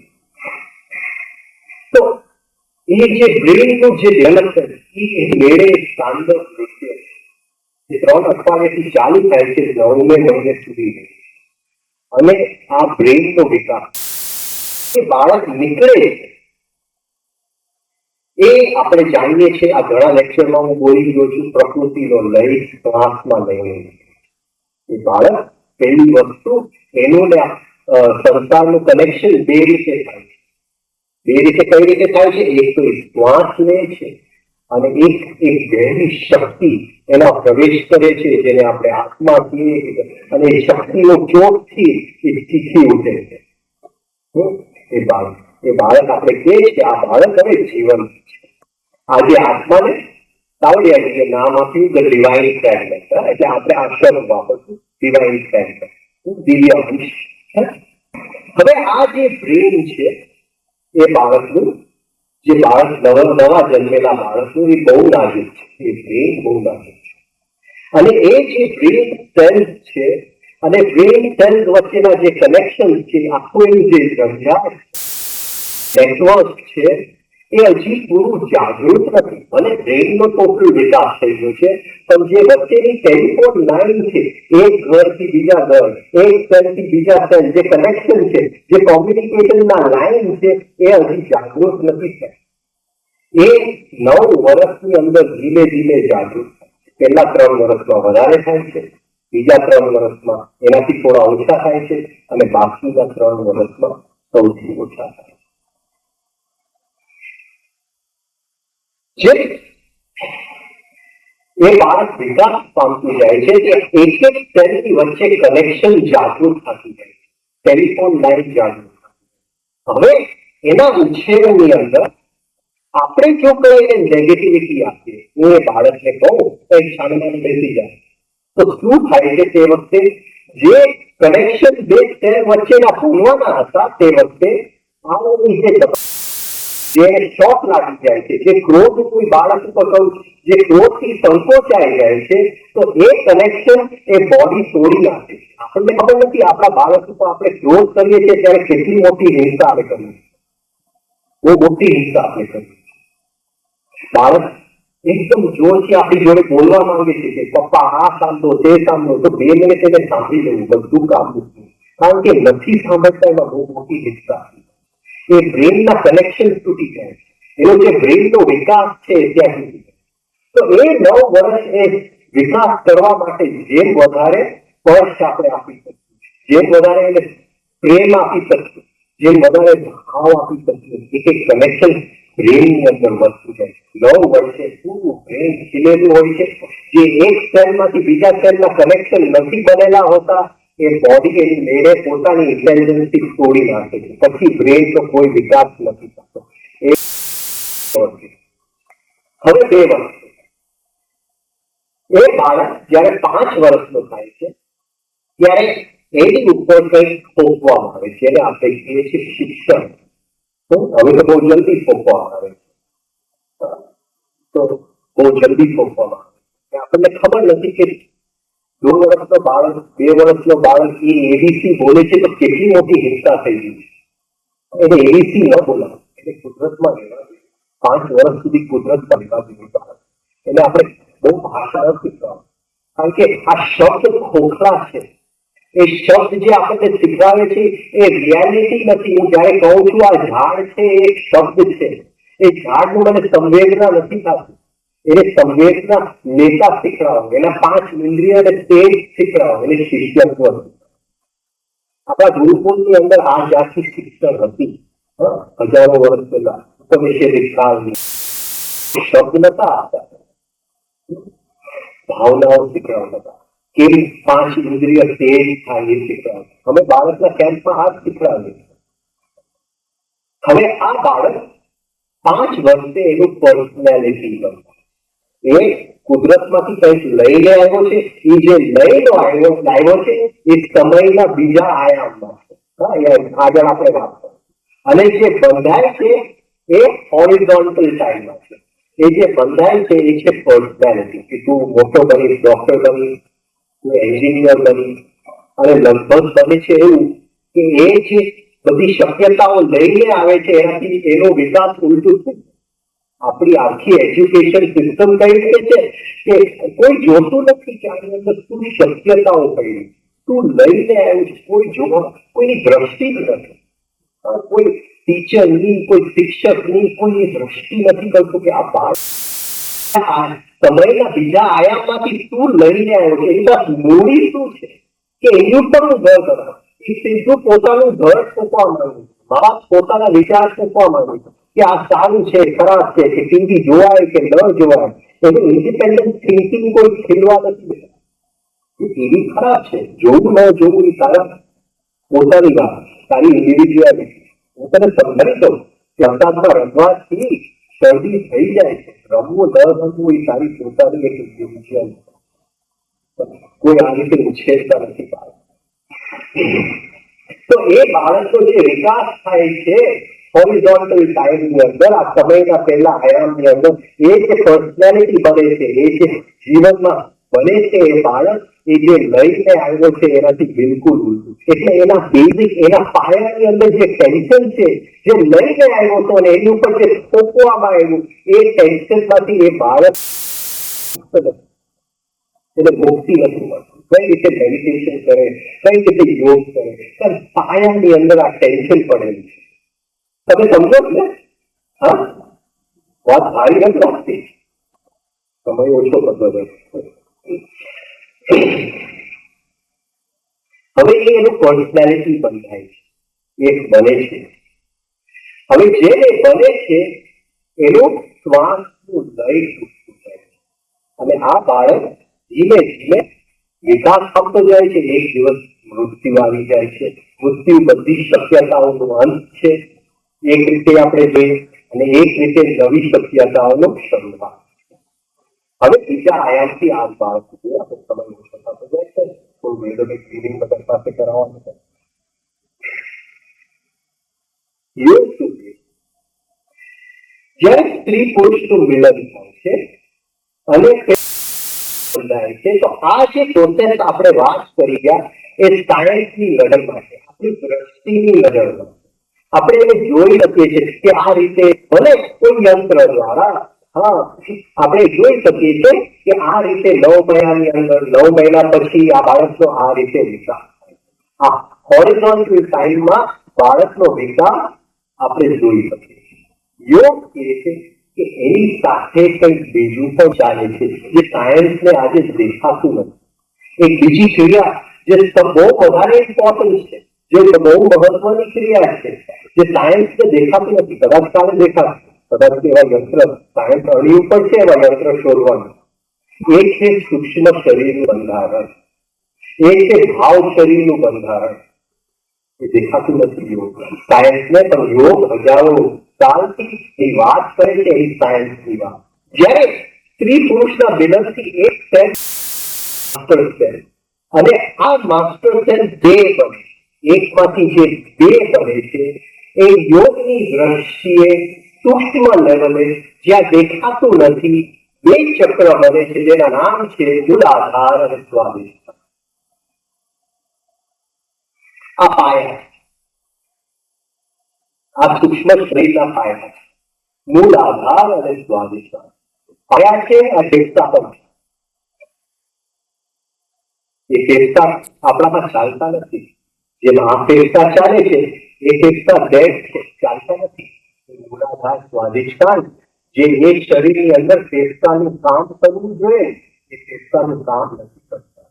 તો એ જે બ્રેઇનનું જે ડેવલપમેન્ટ, એ મેળે તાંડવ નૃત્ય જે 3 અઠવાડિયાથી ચાલુ થાય છે 9મે મહિને સુધી. અને આ બ્રેઇનનો વિકાસ, એ બાળક નીકળે એ આપણે જાણીએ છીએ. આ ઘણા લેક્ચરમાં હું બોલી ગયો છું, પ્રકૃતિનો લય શ્વાસમાં લઈને. એ બાળક પહેલી વસ્તુ એનું ને સંસારનું કનેક્શન બે રીતે થાય છે. બે રીતે કઈ રીતે થાય છે? એક તો શ્વાસ લે છે અને એક ગહેરી શક્તિ એમાં પ્રવેશ કરે છે, જેને આપણે આત્મા કહીએ, અને એ શક્તિનો ચોકથી એ ચીખી ઉઠે છે. એ બાળક આપણે કહીએ છીએ આ બાળક હવે જીવન છે. આજે આત્માને તાવડિયા નામ આપ્યું ધ ડિવાઇન ફ્રેગમેન્ટ. એટલે આપણે આ શબ્દ વાપરશું, ડિવાઇન ફ્રેગમેન્ટ, દિવ્ય અંશ. હવે આ જે બ્રેન છે એ બાળકનું, જે બાળક નવા જન્મેલા બાળકનું, એ બહુ નાજુક છે. એ બ્રેન બહુ નાજુક છે. અને એ જે બ્રેન સેલ્સ છે અને બ્રેન સેલ્સ વચ્ચેના જે કનેક્શન છે, આખું એનું જે રંજાટ નેટવર્ક છે, એ હજી પૂરું જાગૃત નથી. અને બ્રેનનો ટોટલ વિકાસ થઈ ગયો છે, પણ જે વચ્ચેની ટેલિફોન લાઈન છે, એક ઘરથી બીજા ઘર, એક સેલથી બીજા સેલ, જે કનેક્શન છે, જે કોમ્યુનિકેશનના લાઈન છે, એ હજી જાગૃત નથી થયા. એ 9 વર્ષની અંદર ધીમે ધીમે જાગૃત થાય છે. પહેલા 3 વર્ષમાં વધારે થાય છે, બીજા 3 વર્ષમાં એનાથી થોડા ઓછા થાય છે, અને બાકીના 3 વર્ષમાં સૌથી ઓછા થાય છે. જે એ બાળક વિકાસ પામતું જાય છે, કે એક સેલની વચ્ચે કનેક્શન જાગૃત થતું જાય છે, ટેલિફોન લાઈન જાગૃત. હવે એના ઉછેરની અંદર આપણે જો કહીને નેગેટિવિટી આપીએ, હું એ બાળકને કહું તો એક શાળામાં બેસી જાય, તો શું થાય છે? તે વખતે જે કનેક્શન બે સેલ વચ્ચેના ભૂલવાના હતા, તે વખતે જે શોક લાગી જાય છે, જે ક્રોધ કોઈ બાળક ઉપર કહું, જે ક્રોધથી સંકોચાઈ જાય છે, તો એ કનેક્શન એ બોડી તોડી નાખે છે. આપણને ખબર નથી આપણા બાળક ઉપર આપણે ક્રોધ કરીએ છીએ ત્યારે કેટલી મોટી હિંસા આપણે કરીએ, બહુ મોટી હિંસા આપણે કરીએ. બાળક એકદમ જોરથી આપણી જોડે બોલવા માંગે છે કે પપ્પા આ સાંભળો, તે સાંભળો, તો 2 મિનિટ એને સાંભળી લેવું, બધું કામ મૂકવું, કારણ કે નથી સાંભળતા એમાં બહુ મોટી હિંસા. એ બ્રેનના કનેક્શન તૂટી જાય છે, એનો જે બ્રેનનો વિકાસ છે ત્યાં તૂટી જાય. તો એ 9 વર્ષ એ વિકાસ કરવા માટે જેમ વધારે સ્પર્શ આપણે આપી શકીએ, જેમ વધારે એને પ્રેમ આપી શકીએ, જેમ વધારે ભાવ આપી શકીએ, એક કનેક્શન બ્રેનની અંદર વધતું જાય છે. 9 વર્ષે પૂરું બ્રેન ખીલેલું હોય છે. જે એક સેલમાંથી બીજા સેલના કનેક્શન નથી બનેલા હોતા, એ બોડી એની મેળે પોતાની ઇન્ટેલિજન્સથી તોડી નાખે છે. પછી બ્રેન તો કોઈ વિકાસ નથી થતો. હવે 2 વર્ષ એ બાળક જયારે 5 વર્ષનો થાય છે, ત્યારે એની ઉપર કંઈક થોપવામાં આવે છે, એને આપણે કહીએ છીએ શિક્ષણ. હવે તો બહુ જલ્દી થોપવામાં આવે છે, તો બહુ જલ્દી થોપવામાં આવે છે. આપણને ખબર નથી કે 2 વર્ષનો બાળક, 2 વર્ષનો બાળક એ એબીસી બોલે છે, તો કેટલી મોટી હિંસા થઈ ગઈ છે. એને એબીસી ન બોલાવે, એને કુદરતમાં રહેવા દે. 5 વર્ષ સુધી કુદરતમાં રહેવા દેવું બાળક. એને આપણે બહુ ભાષા નથી શીખવા, કારણ કે આ શબ્દ ખોખલા છે. એ શબ્દ જે આપણને શીખવાડે છે એ રિયાલિટી નથી. હું જયારે કહું છું આ ઝાડ છે, એ એક શબ્દ છે. એ ઝાડનું મને સંવેદના નથી થતું. એને સંવેદના નેતા શીખડાવો, એના 5 ઇન્દ્રિય અને તેજ શીખડાવો, એને શિષ્યત્વ. આપણા ગુરુકુળની અંદર આ જાતની શિક્ષણ હતી હજારો વર્ષ પહેલા. શબ્દ નતા આવતા, ભાવનાઓ શીખડાવતા હતા. કેવી 5 ઇન્દ્રિય તેજ થાય એ શીખડાવતા. અમે બાળકના કેમ્પમાં આ શીખડાવીએ. હવે આ બાળક 5 વર્ષે એનું પર્સનાલિટી બનશે. એ કુદરતમાંથી કંઈક લઈને આવ્યો છે. એ જે લઈને આવ્યો છે એ સમયના બીજા આયામમાં છે. આગળ આપણે વાત કરીએ. અને જે બંધાય છે એ હોરિઝોન્ટલ ટાઈમમાં છે. એ જે બંધાય છે એ છે પર્સનાલિટી. કે તું મોટો બનીશ, ડોક્ટર બનીશ, તું એન્જિનિયર બનીશ, અને લગભગ બને છે એવું કે એ જે બધી શક્યતાઓ લઈને આવે છે એનાથી એનો વિકાસ ઉલટું છે. આપણી આખી એજ્યુકેશન સિસ્ટમ કઈ રીતે છે કે કોઈ જોતું નથી કે આની અંદર શું શક્યતાઓ પડી, તું લઈને આવ્યું છે. કોઈ જોવા, કોઈની દ્રષ્ટિ નથી, કોઈ ટીચરની, કોઈ શિક્ષકની કોઈ દ્રષ્ટિ નથી કરતું કે આ બાળક સમયના બીજા આયામમાંથી તું લઈને આવ્યો છે. એની પાસે મૂડી શું છે કે એની ઉપર હું ઘર કરાવ. એ સીધું પોતાનું ઘર સોંપવા માંગુ છું, પોતાના વિચાર સોંપવા માંગુ છું. કે આ સારું છે ખરાબ છે, કે ટીવી જોવાય કે ન જોવાય, એનું ઇન્ડિપેન્ડન્ટ થિંકિંગ કોઈ ખેલવા નથી. ટીવી ખરાબ છે, જોવું ન જોવું એ તારા પોતાની વાત, તારી ઇન્ડિવિજ્યુઆલિટી. હું તને સમજાવી દઉં કે વરસાદમાં રમવાથી શરદી થઈ જાય છે, રમવું ન રમવું એ તારી પોતાની એક ઇન્ડિવિજ્યુઆલિટી. કોઈ આ રીતે ઉછેરતા નથી બાળક. તો એ બાળકનો જે વિકાસ થાય છે હોરિઝોન્ટલ ટાઈમની અંદર, આ સમયના પહેલા આયામની અંદર, એ જે પર્સનાલિટી બને છે, એ જે જીવનમાં બને છે, એ બાળક એ જે લઈને આવ્યો છે એનાથી બિલકુલ ઉલટું. એટલે એના બેઝિક, એના પાયાની અંદર જે ટેન્શન છે, જે લઈને આવ્યો હતો અને એની ઉપર જે થોપવામાં આવ્યું, એ ટેન્શનમાંથી એ બાળક એને મુક્તિ નથી મળતું. કઈ રીતે મેડિટેશન કરે, કઈ રીતે યોગ કરે, પણ પાયાની અંદર આ ટેન્શન પડેલું છે. તમે સમજો ને? હા, વાત સારી નથી લાગતી, સમય ઓછો કરતો. હવે એનું પર્સનાલિટી બંધાય છે, એક બને છે. હવે જેને બને છે એનું શ્વાસનું લય તૂટતું જાય છે અને આ બાળક ધીમે ધીમે વિકાસ થતો જાય છે. એક દિવસ મૃત્યુ આવી જાય છે. મૃત્યુ બધી શક્યતાઓનો અંત છે એક રીતે આપણે જોઈએ, અને એક રીતે નવી શક્યતાઓનો શરૂઆત. હવે બીજા આયામથી આ બાળક સુધી આપણે સમય ઓછો થતો જાય છે. થોડું મેળવેક રીડિંગ બધા પાસે કરાવવાનું છે. યોગ સુધી જ્યારે સ્ત્રી પુરુષનું મિલન થાય છે અને છે, તો આ જે પ્રોસેસ આપણે વાત કરી ગયા એ સાયન્સની લડતમાં છે, આપણી દ્રષ્ટિની લડતમાં. આપણે એને જોઈ શકીએ છીએ કે આ રીતે ભલે કોઈ યંત્ર દ્વારા આપણે જોઈ શકીએ છીએ કે આ રીતે 9 મહિનાની અંદર, 9 મહિના પછી આ બાળકનો આ રીતે વિકાસ થાય. આ હોરિઝોન્ટલ ટાઈમમાં બાળકનો વિકાસ આપણે જોઈ શકીએ છીએ. યોગ એ છે કે એની સાથે કંઈક બીજું પણ ચાલે છે જે સાયન્સને આજે દેખાતું નથી. એક બીજી ક્રિયા જે બહુ વધારે ઇમ્પોર્ટન્ટ છે, જે બહુ મહત્વની ક્રિયા છે, જે સાયન્સને દેખાતી નથી. કદાચ કાલે દેખાશે, કદાચ એવા યંત્ર સાયન્સ અડી ઉપર છે, એવા યંત્ર શોધવાનું. એક છે સૂક્ષ્મ શરીરનું બંધારણ, એક છે ભાવ શરીરનું બંધારણ. એ દેખાતું નથી યોગ સાયન્સને, પણ યોગ હજારો સાલથી એ વાત કરે છે, એ સાયન્સની વાત. જ્યારે સ્ત્રી પુરુષના મિલનથી એક સેલ માસ્ટર સેલ, અને આ માસ્ટર સેલ બે બને, એકમાંથી જે બે બને છે એ યોગની દ્રષ્ટિએ સૂક્ષ્મ લેવલે જ્યાં દેખાતું નથી બે ચક્ર બને છે, જેના નામ છે મૂલાધાર અને સ્વાદિષ્ઠાન. આ પાયા, આ સૂક્ષ્મ શરીરના પાયા છે, મૂલાધાર અને સ્વાદિષ્ઠાન. પાયા છે આ ફેફસા પણ છે. એ ફેફસા આપણામાં ચાલતા નથી. જેમ આ ફેફસા ચાલે છે એ ફેફસા ડેડ છે, ચાલતા નથી. મૂલાધાર સ્વાદિષ્ઠાન જે એક શરીરની અંદર ફેફસાનું કામ કરવું જોઈએ એ ફેફસાનું કામ નથી કરતા,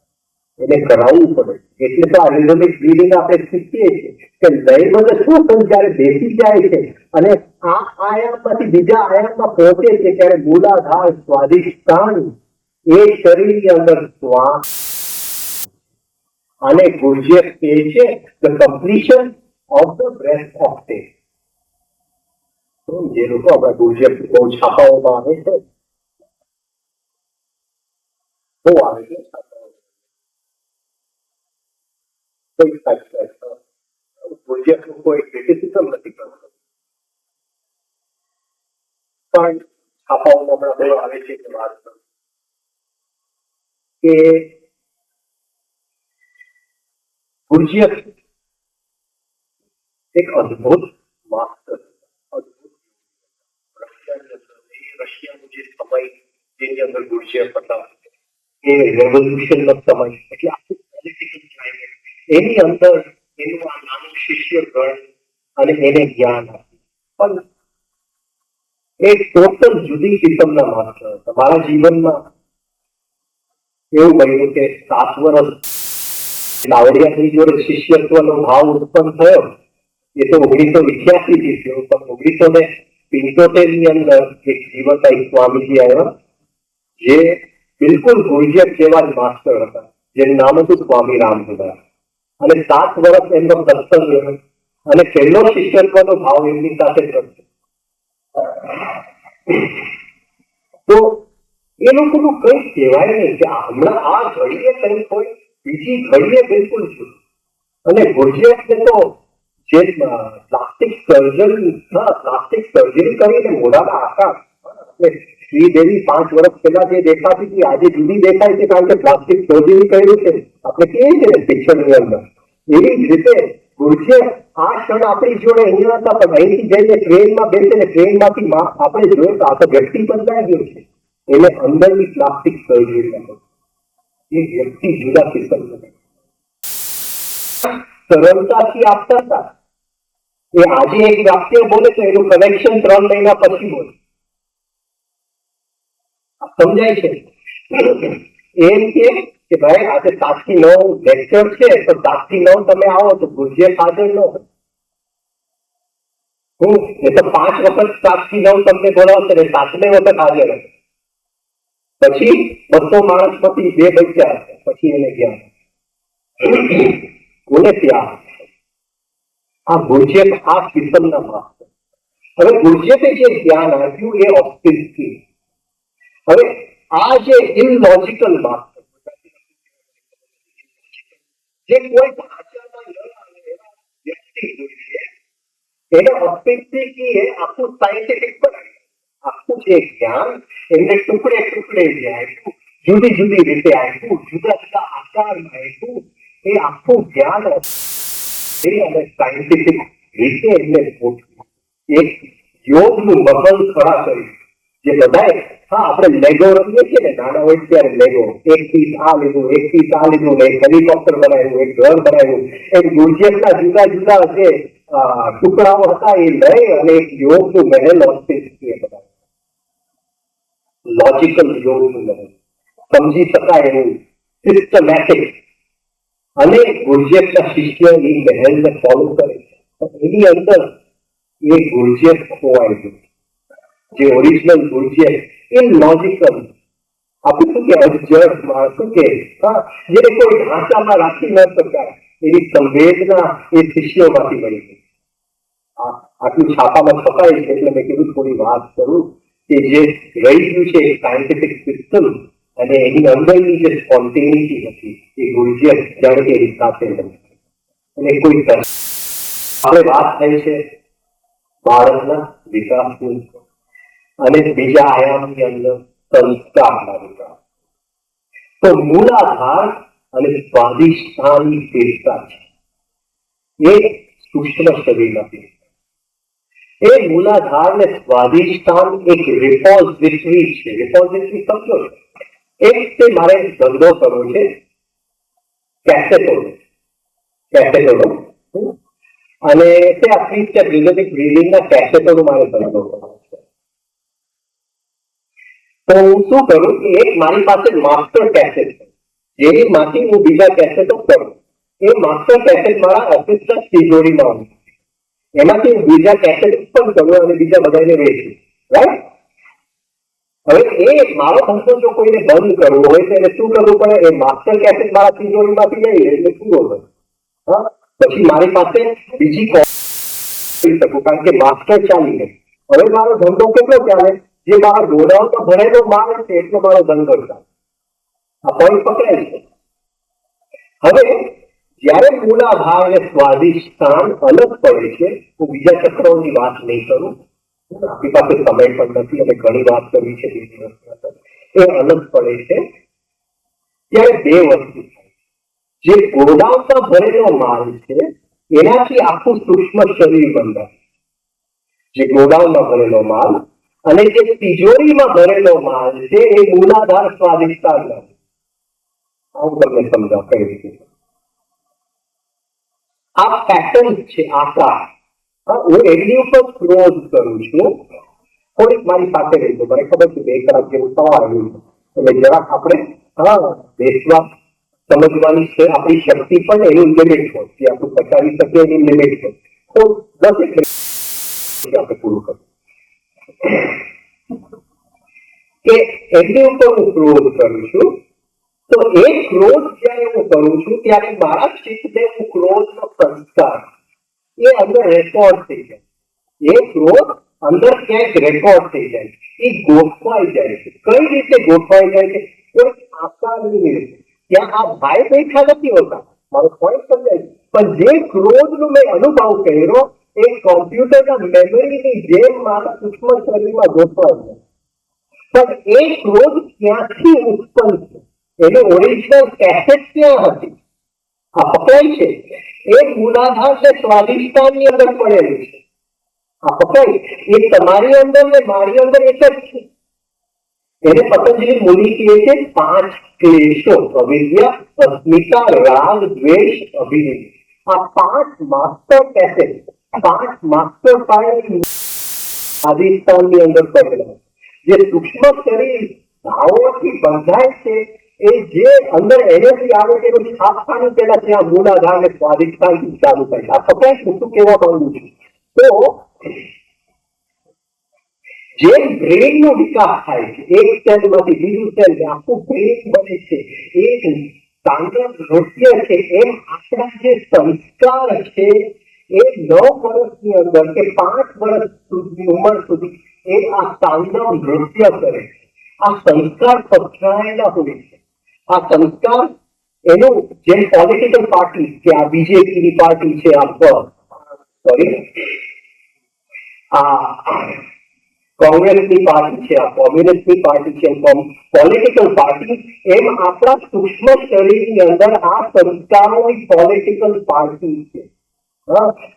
એને કરાવવું પડે. એટલે તો આ રિઝોમિક બ્રીથિંગ આપણે શીખીએ છીએ કે લયબદ્ધ શ્વસન જ્યારે બેસી જાય છે અને આ આયામમાંથી બીજા આયામમાં પહોંચે છે ત્યારે મૂલાધાર સ્વાદિષ્ઠાન એ શરીરની અંદર શ્વાસ અને ગુર્જર કહે છે the completion of the breath of day. જે લોકો આપણા ગુર્જર બહુ છાપાઓમાં આવે છે, બહુ આવે છે ગુર્જરનું કોઈ ક્રિટિસિઝમ નથી કરતો, પણ છાપાઓમાં હમણાં બહુ આવે છે કે વાત કે ગુર્જર એક અદભુત માસ્ટર, રશિયાનો જે સમય જેની અંદર ગુર્જર હતા એ રેવોલ્યુશનનો સમય, એટલે આખું પોલિટિકલ ક્લાઇમેટ, એની અંદર એનું આ નાનું શિષ્ય ગણ અને એને જ્ઞાન આપ્યું. પણ એ ટોટલ જુદી કિસ્મના માસ્ટર હતા. મારા જીવનમાં એવું બન્યું કે 7 વર્ષ લાવડિયાની જોડે શિષ્યત્વનો ભાવ ઉત્પન્ન થયો. એ તો 1988 થી થયો, પણ 1982 પિંચોતેર ની અંદર એક જીવનભાઈ સ્વામીજી આવ્યા, જે બિલકુલ ગુરુજીએફ જેવા જ માસ્ટર હતા, જેનું નામ હતું સ્વામી રામસુદાસ. અને 7 વર્ષ એમનો સત્સંગ રહ્યો અને પહેલો શિષ્યત્વનો ભાવ એમની સાથે થયો. તો એ લોકોનું કઈ કહેવાય નહીં કે હમણાં આ ઘડીએ કંઈક હોય, બીજી ઘડીએ બિલકુલ છું. અને ગુરુજીએફને તો જે પ્લાસ્ટિક સર્જરી કરીને મોઢાના આકાર, શ્રીદેવી 5 વર્ષ પહેલા જે દેખાતી હતી આજે જુદી દેખાય છે, કારણ કે પ્લાસ્ટિક સર્જરી કર્યું છે. આપણે કહીએ છીએ ને પિક્ચરની અંદર, એવી જ રીતે ગુરુજીએફ આ ક્ષણ આપણી જોડે અહીંયા હતા, પણ અહીંથી જઈને ટ્રેનમાં બેસે ને ટ્રેનમાંથી આપણે જોયું તો આ તો વ્યક્તિ બદલાઈ ગયો છે. એને અંદરની પ્લાસ્ટિક સર્જરી એ વ્યક્તિ જુદા કિસ્મ સરળતાથી આપતા હતા. એ આજે એક વાક્ય બોલે તો એનું કનેક્શન 3 મહિના પછી બોલે. સમજાય છે? એમ કે ભાઈ આજે 7 થી 9 લેક્ચર છે, તો 7 થી 9 તમે આવો તો ગુરુજીએફ હાજર ન હોય. એ તો 5 વખત 7 થી 9 તમને બોલાવશે ને 7મે વખત હાજર હશે. પછી 200 માણસ માંથી 2 બચ્યા હશે, પછી એને ગયા કોને ત્યાં આ ગુરુજીએફ આ કિસ્મના માસ્ટર. હવે ગુરુજીએફે જે જ્ઞાન આપ્યું એ ઓસ્ટિલિટી. હવે આ જે ઇલોજિકલ માસ્ટર, જે કોઈ ભાષામાં ન આવે એવા વ્યક્તિ જોઈએ, એને ઓસ્ટિલિટી એ આખું સાયન્ટિફિક બનાવ્યું. આખું જે જ્ઞાન એમને ટુકડે ટુકડે જે આપ્યું, જુદી જુદી રીતે આપ્યું, જુદા જુદા આકારમાં આપ્યું, એ આખું જ્ઞાન અને સાયન્ટિફિક રીતે એમને ગોઠવ્યું. એક યોગનું મહલ ખડા કર્યું. જે બધાએ આપણે લેગો રમીએ છીએ ને, નાના હોય ત્યારે લેગો, એક પીસ આ લીધું, એક પીસ આ લીધું, એક હેલિકોપ્ટર બનાવ્યું, એક ઘર બનાવ્યું, એક ગુરુજીએફના જુદા જુદા જે ટુકડાઓ હતા એ લઈ અને એક યોગનું મહેલ ઓસ્ટિલિટી બનાવ્યું. લોજિકલ યોગનું મહેલ, સમજી શકાય એવું, સિસ્ટમેટિક. અને ગુરુજીએફના શિષ્ય એ મહેલને ફોલો કરે છે. એની અંદર એ ગુરુજીએફ ખોવાય છે. જે ઓરિજિનલ ગુરુજીએફ એ લોજિકલ, આપણે શું કે અજડ, શું કે જેને કોઈ ઢાંચામાં રાખી ન શકાય એની સંવેદના એ શિષ્યોમાંથી મળી ગઈ. આટલું છાપામાં છપાય છે એટલે મેં કીધું થોડી વાત કરું કે જે રહી ગયું છે એક સાયન્ટિફિક સિસ્ટમ અને એની અંદરની જે સ્પોન્ટેનિટી હતી એ ગુરુજીએફ જાણે કે એની સાથે નથી. અને કોઈ આપણે વાત થઈ છે ભારતના વિકાસની અને બીજા આયામની અંદર સંસ્કારના વિકાસ. તો મૂલાધાર અને સ્વાધિષ્ઠાનની વિશેષતા છે એ સૂક્ષ્મ શરીરમાંથી. એ મૂલાધાર ને સ્વાધિષ્ઠાન એક રિપોઝિટરી છે. રિપોઝિટરી સમજો છો? એક તે મારે ધંધો કરવો છે કેસેટોનો, અને તે આખી છે મ્યુઝિક રીડિંગના કેસેટોનો મારે ધંધો કરવો છે. તો હું શું કરું કે એક મારી પાસે માસ્ટર કેસેટ છે, જેમાંથી હું બીજા કેસેટો કરું. એ માસ્ટર કેસેટ મારા ઓફિસના તિજોરીમાં હોય, એમાંથી હું બીજા કેસેટ પણ કરું અને બીજા બધાને વેચું. રાઈટ? હવે એ મારો ધંધો જો કોઈને બંધ કરવો હોય તો એને શું કરવું પડે? એ માસ્ટર કેસેટ મારા તિજોરીમાંથી લઈ એટલે પૂરો થાય. હા, પછી મારી પાસે બીજી કરી શકું, કારણ કે માસ્ટર ચાલી ગઈ. હવે મારો ધંધો કેટલો ચાલે? જે મારા ગોડાઉનમાં ભરેલો માલ છે એટલો મારો ધંધો ચાલે. આ પોઈન્ટ પકડાય છે. હવે જયારે મૂલાધાર અને સ્વાધિષ્ઠાન અલગ પડે છે, હું બીજા ચક્રોની વાત નહીં કરું, આપણી પાસે સમય પણ નથી અને ઘણી વાત કરવી છે, એ અલગ પડે છે. ત્યારે 2 વસ્તુ થાય. જે ગોડાઉનમાં ભરેલો માલ છે એનાથી આખું સૂક્ષ્મ શરીર બંધાય. જે ગોડાઉનમાં ભરેલો માલ અને જે તિજોરીમાં ભરેલો માલ છે એ મૂલાધાર સ્વાધિષ્ઠાન નથી. હું તમને સમજાવ કઈ રીતે. આ પેટર્ન છે, આકાર. હું એમની ઉપર ક્લોઝ કરું છું. થોડીક મારી સાથે રહેજો, મને ખબર છે 2 કલાક જેવું થવા આવ્યું છે, એટલે જરાક આપણે બેસવા સમજવાની છે. આપણી શક્તિ પણ એનું લિમિટ હોય, જે આપણે પચાવી શકીએ એની લિમિટ હોય. તો 10 મિનિટ આપણે પૂરું કરીએ. કે એની ઉપર હું ક્રોધ કરું છું, તો એ ક્રોધ જયારે હું કરું છું ત્યારે મારા ચિત્તને હું ક્રોધનો સંસ્કાર એ અંદર રેકોર્ડ થઈ જાય, એ ક્રોધ અંદર ક્યાંક રેકોર્ડ થઈ જાય, એ ગોઠવાઈ જાય છે. કઈ રીતે ગોઠવાઈ જાય છે? કોઈ આકારની રીતે. ત્યાં આ ભાઈ બેઠા નથી હોતા, મારો પોઈન્ટ સમજાય, પણ જે ક્રોધનો મેં અનુભવ કર્યો એ કોમ્પ્યુટરના મેમરીની જેમ મારા સૂક્ષ્મ શરીરમાં ગોઠવાય છે. પણ એ ક્રોધ ક્યાંથી ઉત્પન્ન છે, એની ઓરિજિનલ કેસેટ ક્યાં હતી? આ પકડાય છે. એ મૂલાધાર ને સ્વાધિષ્ઠાનની અંદર પડેલું છે. આ પકડાય, એ તમારી અંદર ને મારી અંદર એક જ છે. એને પતંજલિ મુનિ કહે છે 5 ક્લેશો: અવિદ્યા, અસ્મિતા, રાગ, દ્વેષ, અભિનિવેશ. આ 5 માસ્ટર કેસેટ, 5 માસ્ટર ફાઇલ સ્વાધિષ્ઠાનની અંદર પડેલા, જે સૂક્ષ્મ શરીર ભાવોથી બંધાય છે. એ જે અંદર એનર્જી આવે છે એનું છાપખાનું પેલા ત્યાં મૂલાધાર ને સ્વાધિષ્ઠાનથી ચાલુ થાય. આ પકડાય શું કહેવા માંગુ છું? તો જે બ્રેન નો વિકાસ થાય છે, એક સેલમાંથી બીજું સેલ આખું બ્રેન બને છે, એક તાંડવ નૃત્ય છે, એમ આપણા જે સંસ્કાર છે એ 9 વર્ષની અંદર કે 5 વર્ષ સુધીની ઉંમર સુધી એ આ તાંડવ નૃત્ય કરે છે. આ સંસ્કાર પથરાયેલા હોય છે. આ સંસ્કાર એનું જેમ પોલિટિકલ પાર્ટી કે આ બીજેપીની પાર્ટી છે, આ કોંગ્રેસની પાર્ટી છે, આ કોમ્યુનિસ્ટની પાર્ટી છે, પોલિટિકલ પાર્ટી, એમ આપણા સૂક્ષ્મ શરીરની અંદર આ સંસ્કારોની પોલિટિકલ પાર્ટી છે.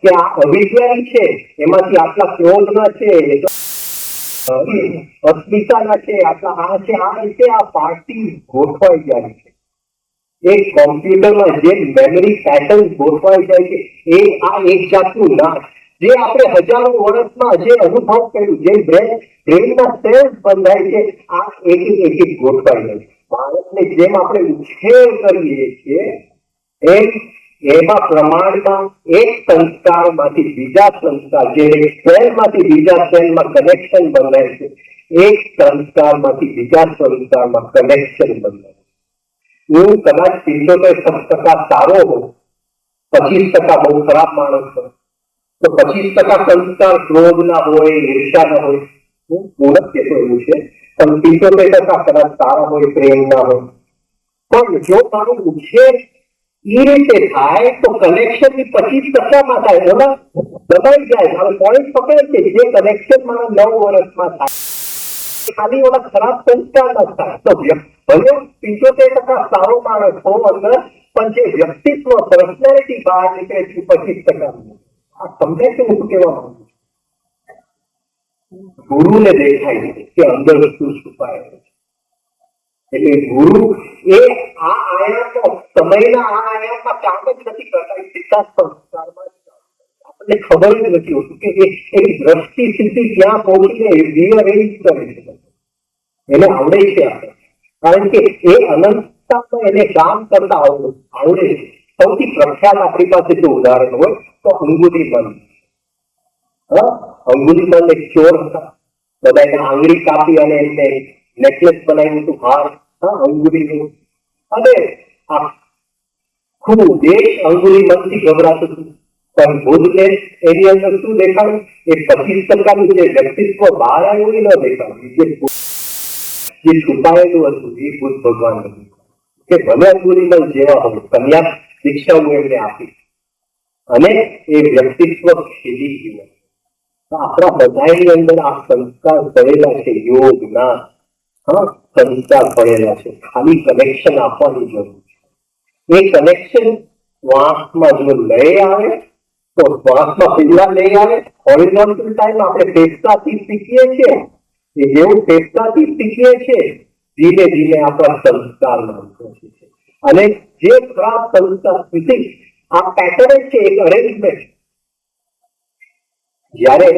કે આ અવિદ્યા છે, એમાંથી આટલા ક્રોધના છે, અસ્મિતાના છે, આટલા આ છે. આ રીતે આ પાર્ટી ગોઠવાઈ જાય છે. એક કોમ્પ્યુટરમાં જે મેમરી પેટર્ન ગોઠવાઈ જાય છે એ આ એક જાતનું નાશ, જે આપણે હજારો વર્ષમાં જે અનુભવ કર્યું, જે બ્રેનના સેલ્સ બંધાય છે, આ એક ગોઠવાઈ જાય છે. બાળકને જેમ આપણે ઉછેર કરીએ છીએ એમાં પ્રમાણમાં એક સંસ્કારમાંથી બીજા સંસ્કાર, જે એક સેલમાંથી બીજા સેલમાં કનેક્શન બંધાય છે, એક સંસ્કારમાંથી બીજા સંસ્કારમાં કનેક્શન બંધાય છે. હું કદાચ 75% સારો હોઉં, 25% બહુ ખરાબ માણસ હોય, તો 25% સંસ્કાર ક્રોધના હોય, ઈર્ષાના હોય, હું નથી એવું છે, પણ 75% કદાચ સારા હોય, પ્રેમના હોય. પણ જો મારું ઉછેર એ રીતે થાય તો કનેક્શન ની 25%માં થાય, ઓલા દબાઈ જાય. મારો પોઈન્ટ પકડે છે, જે કનેક્શન મારા 9 વર્ષમાં થાય ખાલી ઓલા ખરાબ સંસ્કાર ન થાય. તો ભલે 75% સારો માણસ હો અંદર, પણ જે વ્યક્તિત્વ પર્સનાલિટી બહાર નીકળે છે 25%. આ સમજાય છે હું કહેવા માંગુ છું? ગુરુને દેખાય છે કે અંદર શું છુપાયેલું છે. એટલે ગુરુ એ આ આયામમાં, સમયના આ આયામમાં કામ જ નથી કરતા, એ સીધા સંસ્કારમાં આપણને ખબર જ નથી હોતું કે એ દ્રષ્ટિ સ્થિતિ ક્યાં પહોંચીને રીઅરેન્જ કરે છે. એને આવડે છે આપણે, કારણ કે એ અનંતતામાં એને કામ કરતા આવડે છે. સૌથી પ્રખ્યાત આપણી પાસે જો ઉદાહરણ હોય તો અંગુલીમાલ. અંગુલીમાલ એક ચોર હતા, બધા એને આંગળી કાપી અને એમને નેકલેસ બનાવ્યું હતું, હાર, અંગુલીનું, અને આખું દેશ અંગુલીમાલથી ગભરાતું હતું. પણ બુદ્ધને એની અંદર શું દેખાડ્યું? એ 25%નું જે વ્યક્તિત્વ બહાર આવ્યું એ ન દેખાડ્યું, જે છુપાયેલું હતું એ બુદ્ધ ભગવાન હતું. કે ભલે અંગુલીમાલ જેવા હોય, કન્યા દીક્ષા હું એમને આપી અને એ વ્યક્તિત્વ ખીલી ગયું. આપણા બધાની અંદર આ સંસ્કાર પડેલા છે, યોગના સંસ્કાર પડેલા છે. ખાલી કનેક્શન આપવાની જરૂર છે. એ કનેક્શન શ્વાસમાં જો લઈ આવે તો શ્વાસમાં પેલા લઈ આવે. હોરિઝોન્ટલ ટાઈમ આપણે ફેફસાથી શીખીએ છીએ, એ જેવું ફેફસાથી શીખીએ છીએ ધીમે ધીમે આપણા સંસ્કારમાં પહોંચે છે. અને જે ખરાબ સંસ્કાર સ્થિતિ, આ પેટર્ન છે, એક અરેન્જમેન્ટ. જ્યારે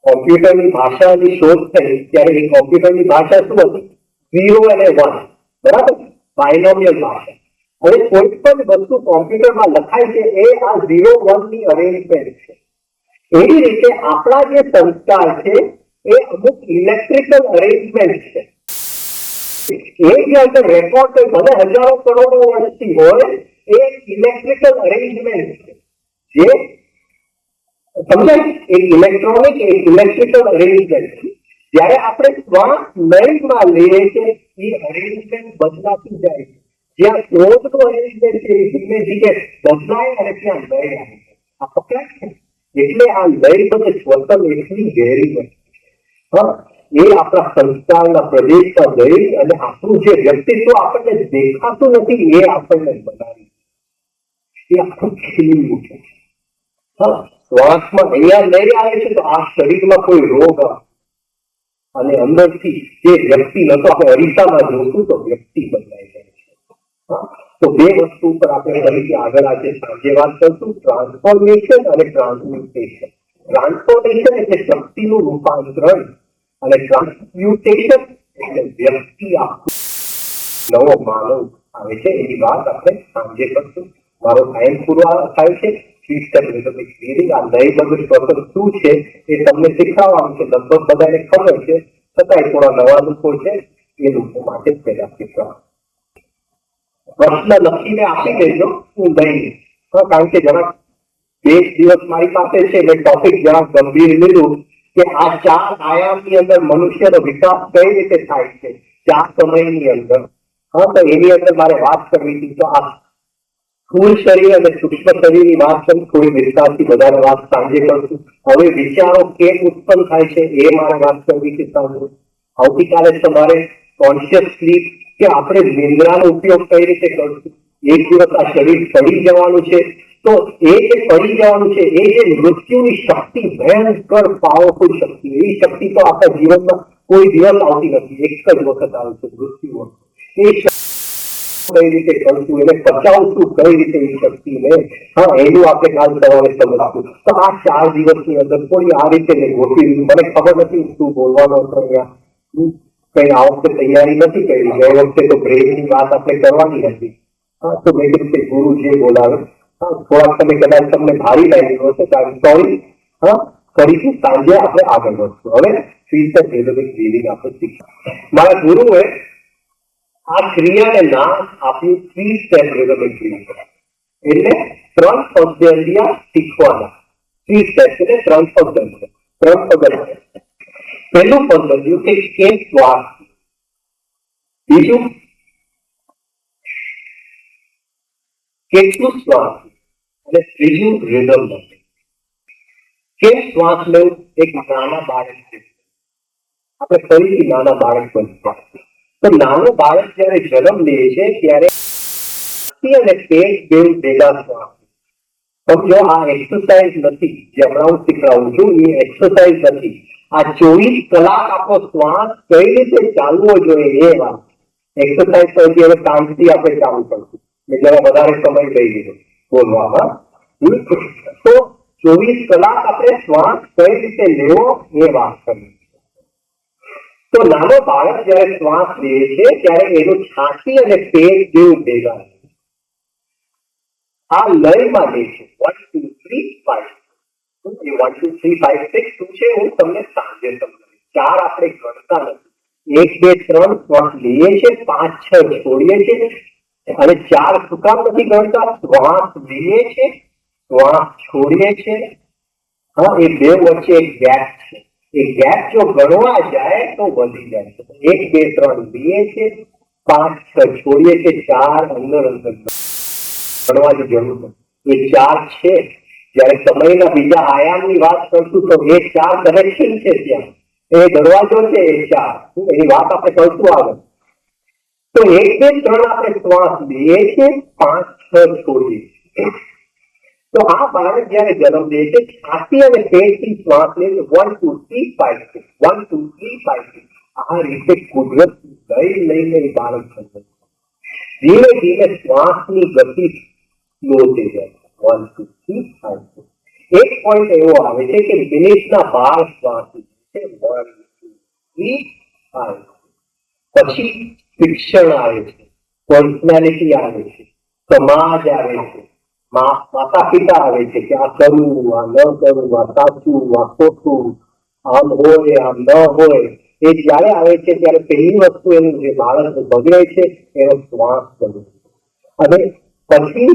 કોમ્પ્યુટરની ભાષાની શોધ થઈ ત્યારે એ કોમ્પ્યુટરની ભાષા શું હતી? 0 અને 1, બરાબર, બાયનોમિયલ ભાષા. હવે કોઈ પણ વસ્તુ કોમ્પ્યુટરમાં લખાય છે એ આ 0, 1 ની અરેન્જમેન્ટ છે. એવી રીતે આપણા જે સંસ્કાર છે એ અમુક ઇલેક્ટ્રિકલ અરેન્જમેન્ટ છે. એ જે અંદર રેકોર્ડ ભલે હજારો કરોડો વર્ષથી હોય, એ ઇલેક્ટ્રિકલ અરેન્જમેન્ટ છે જે સમજાય. એક ઇલેક્ટ્રોનિક ઇલેક્ટ્રિકલ અરેન્જમેન્ટ. જયારે આપણે શ્વાસ લયમાં લઈએ છીએ એ અરેન્જમેન્ટ બદલાતું જાય છે. જ્યાં ક્રોધનું અરેન્જમેન્ટ છે એ ધીમે ધીમે બદલાય અને ત્યાં લય આવે છે. આ પકડાય છે. એટલે આ લય બધે સ્વતંત્ર એટલી ગહેરી હોય. હા, એ આપણા સંસ્કારના પ્રદેશમાં ગઈ અને આપણું જે વ્યક્તિત્વ આપણને દેખાતું નથી એ આપણને બનાવી, એ આખું ખીલી ઉઠે. હા, શ્વાસમાં અહીંયા લઈ આવે છે તો આ શરીરમાં કોઈ રોગ અને અંદરથી જે વ્યક્તિ નતો આપણે અરીસામાં જોશું તો વ્યક્તિ બદલાઈ જાય છે. તો બે વસ્તુ ઉપર આપણે ફરીથી આગળ આજે સાંજે વાત કરશું, ટ્રાન્સફોર્મેશન અને ટ્રાન્સમ્યુટેશન. ટ્રાન્સફોર્મેશન એટલે શક્તિનું રૂપાંતરણ અને ટ્રાન્સમ્યુટેશન એટલે વ્યક્તિ આખું નવો માનવ આવે છે. એની વાત આપણે સાંજે કરશું. મારો ટાઈમ પૂરો થાય છે. આ લય બધું પ્રોસેસ શું છે એ તમને શીખવવાનું છે. લગભગ બધાને ખબર છે, છતાંય થોડા નવા લોકો છે એ લોકો માટે પહેલા શીખવા પ્રશ્ન લખીને આપી દેજો, હું લઈ. કારણ કે જરાક 2 દિવસ મારી પાસે છે મેં ટોપિક જરાક ગંભીર લીધું કે આ 4 આયામની અંદર મનુષ્યનો વિકાસ કઈ રીતે થાય છે 4 સમયની અંદર. હા, તો એની અંદર મારે વાત કરવી હતી. તો આ સ્થૂળ શરીર અને સૂક્ષ્મ શરીરની વાત કરી, થોડી વિસ્તારથી વધારે વાત સાંજે કરશું. હવે વિચારો કેમ ઉત્પન્ન થાય છે એ મારે વાત કરવી છે સાંજે. આવતીકાલે તમારે કોન્શિયસ સ્લીપ કે આપણે નિંદ્રાનો ઉપયોગ કઈ રીતે કરશું. એક દિવસ આ શરીર પડી જવાનું છે, તો એ જે પડી જવાનું છે એ જે મૃત્યુની શક્તિ, ભયંકર પાવરફુલ શક્તિ, એવી શક્તિ તો આપણા જીવનમાં કોઈ દિવસ આવતી નથી. એક જ વખત આવે છે મૃત્યુ. એ કઈ રીતે કરશું, એને બચાવશું કઈ રીતે એ શક્તિને, હા, એનું આપણે કાલ સવારે સમજશું. તો આ 4 દિવસની અંદર થોડી આ રીતે મેં ગોઠવી દીધું. મને ખબર નથી શું બોલવાનો હતો અહીંયા. કઈ આ વખતે તૈયારી નથી કરી. ગઈ વખતે તો બ્રેકની વાત આપણે કરવાની હતી. હા, તો મેં કીધું કે ગુરુ જે બોલાવે. હા, થોડાક તમે કદાચ તમને ભારી લાગ્યું હશે, સોરી. હા, ફરીથી સાંજે આપણે આગળ વધશું. હવે આપણે શીખ્યું. મારા ગુરુએ આ ક્રિયાને નામ આપ્યું 3 સ્ટેપ રિધમિક ક્રિયા. એટલે 3 પદ્ધતિયા શીખવાના. 3 સ્ટેપ એટલે 3 પદ્ધતિ. 3 પદ્ધતિ. પહેલું પદ્ધતિ કે કેમ શ્વાસ, બીજું કેટલું શ્વાસ, અને ત્રીજું રિધમ. કેમ શ્વાસ લેવું એક નાના બાળક છે. આપણે ફરીથી નાના બાળક બનતા. તો નાનું બાળક જયારે જન્મ લે છે ત્યારે અને પેટ બેઉ ભેગા શ્વાસ. સમજો આ એક્સરસાઇઝ નથી જે હમણાં હું શીખવાડું છું, એ એક્સરસાઇઝ નથી. આ 24 કલાક આપણો શ્વાસ કઈ રીતે ચાલવો જોઈએ એ વાત. એક્સરસાઇઝ પછી હવે શાંતિથી આપણે ચાલુ કરશું. મેં જરા વધારે સમય લઈ લીધો બોલવામાં. તો 24 કલાક આપણે શ્વાસ કઈ રીતે લેવો એ વાત કરવી. તો નાનો બાળક જયારે શ્વાસ લે છે ત્યારે એનું છાતી અને પેટ જેવું ભેગા આ લયમાં લે છે. 1 2 3 5. 1 2 3 5 6 શું છે હું તમને સાંજે સમજાવીશ. 4 આપણે ગણતા નથી. 1 2 3 શ્વાસ લઈએ છે, 5 6 છોડીએ છીએ. અને 4 શું કામ નથી ગણતા? શ્વાસ લઈએ છે, શ્વાસ છોડીએ છે. હા, એ બે વચ્ચે એક ગેપ છે. એ ગેપ જો ગણવા જાય તો વધી જાય છે. 1 2 3 લઈએ છે, 5 6 છોડીએ છે, 4 અંદર ગણવાની જરૂર નથી. એ 4 છે. જયારે સમયના બીજા આયામની વાત કરશું તો એ 4 કનેક્શન છે. ત્યાં એ દરવાજો છે. એ 4 એની વાત આપણે કરશું આગળ. તો 1 2 3 આપણે શ્વાસ લઈએ છીએ, 5 6 છોડીએ છીએ. તો આ બાળક જયારે જન્મ લે છે છાતી અને પેટથી શ્વાસ લે છે. 1 2 3 5 6 1 2 3 5 6. આ રીતે કુદરત લઈને બાળક જન્મ. ધીમે ધીમે શ્વાસની ગતિ સ્લો થઈ જાય. 1 2 3 5 6. એક પોઈન્ટ એવો આવે છે કે મિનિટના 12 શ્વાસ છે. 1 2 3 5. પછી શિક્ષણ આવે છે, પર્સનાલિટી આવે છે, સમાજ આવે છે, માતા પિતા આવે છે કે આ કરવું, આ ન કરવું, આ સાચું, આ ખોટું, આમ હોય આમ ન હોય, એ જ્યારે આવે છે ત્યારે પહેલી વસ્તુ એનું જે બાળક બગડે છે એનો શ્વાસ બગડે છે. અને પછી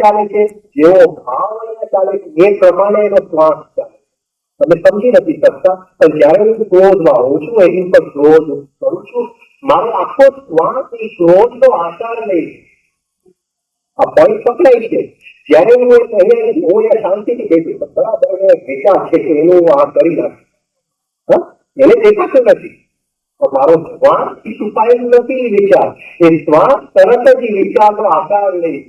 ચાલે છે, જેવો ભાવ અહીંયા ચાલે છે એ પ્રમાણે એનો શ્વાસ ચાલે. તમે સમજી નથી શકતા, પણ જયારે હું ક્રોધમાં હોઉં છું, એની પર ક્રોધ કરું છું, મારો આખો શ્વાસ એ ક્રોધનો આકાર લે છે. આ પોઈન્ટ પકડાય છે. જયારે હું અહીંયા શાંતિથી બેસી બરાબર વિચાર છે કે એનું આ કરી નાખે, એને દેખાતું નથી. મારો શ્વાસ છુપાયેલું નથી વિચાર, એ શ્વાસ તરત જ વિચારનો આકાર લે છે.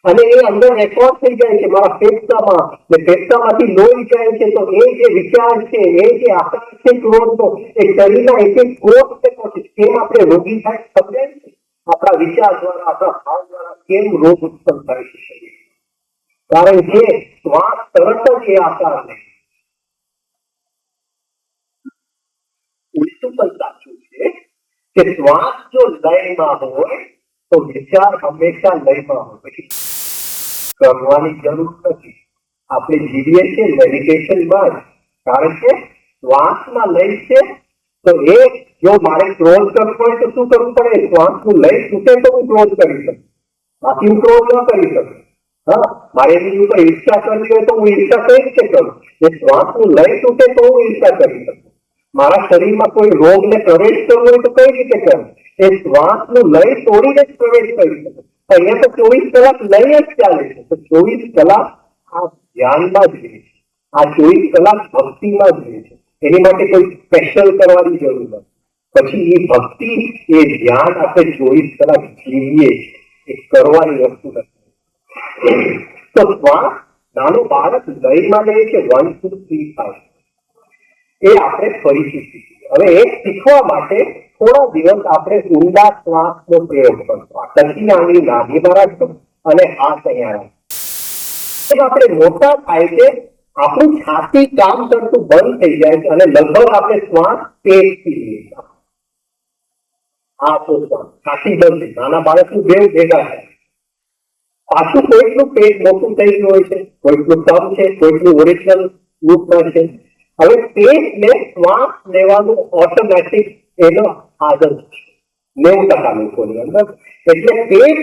અને એ અંદર રેકોર્ડ થઈ જાય છે મારા ફેફસામાં, ને ફેફસામાંથી લોહી જાય છે, તો એ જે વિચાર છે, એ જે આકાર છે ક્રોધનો, એ શરીરના એક એક કોષ છે પછી કેમ આપણે રોગી થાય સમજાય છે. આપણા વિચાર દ્વારા, આપણા ભાવ દ્વારા કેમ રોગ ઉત્પન્ન થાય છે, કારણ કે શ્વાસ તરત જ એ આકાર લે. ઉલટું પણ સાચું છે કે શ્વાસ જો લયમાં હોય તો વિચાર હંમેશા લયમાં હોય. પછી કરવાની જરૂર નથી. આપણે જીવીએ છીએ મેડિટેશનમાં, કારણ કે શ્વાસમાં લય છે. તો એ જો મારે ક્રોધ કરવો હોય તો શું કરવું પડે? શ્વાસનું લય તૂટે તો હું ક્રોધ કરી શકું, બાકી હું ક્રોધ ન કરી શકું. હા, મારે એની ઉપર ઈર્ષા કરવી હોય તો હું ઈર્ષા કઈ રીતે કરું? એ શ્વાસનું લય તૂટે તો હું ઈર્ષા કરી શકું. મારા શરીરમાં કોઈ રોગને પ્રવેશ કરવો હોય તો કઈ રીતે કરું? એ શ્વાસનું લય તોડીને જ પ્રવેશ કરી શકું. અહીંયા તો 24 કલાક લય જ ચાલે છે, તો 24 કલાક આ ધ્યાનમાં જ રહે છે, આ 24 કલાક ભક્તિમાં જ રહે છે. એની માટે કોઈ સ્પેશિયલ કરવાની જરૂર નથી. પછી એ ભક્તિ, એ ધ્યાન આપણે 24 કલાક જીવીએ એ કરવાની વસ્તુ નથી. તો શ્વાસ નાનું બાળક લયમાં લે છે 1 2 3 5, એ આપણે ફરીથી શીખીએ. હવે એ શીખવા માટે થોડા દિવસ આપણે ઊંડા શ્વાસનો પ્રયોગ કરશો. આ ટચીને આંગળી નાભીમાં રાખશો અને હાથ અહીંયા રાખશો. આપણે મોટા થાય છે, આપણું છાતી કામ કરતું બંધ થઈ જાય છે અને લગભગ આપણે શ્વાસ પેટથી લઈએ. આ તો છાતી બંધ, નાના બાળકનું બેવ ભેગા થાય. પાછું કોઈકનું પેટ મોટું થઈ ગયું હોય છે, કોઈકનું કમ છે, કોઈકનું ઓરિજિનલ રૂપમાં છે. હવે પેટને શ્વાસ લેવાનું ઓટોમેટિક એનો આદત છે 90% લોકોની અંદર. એટલે પેટ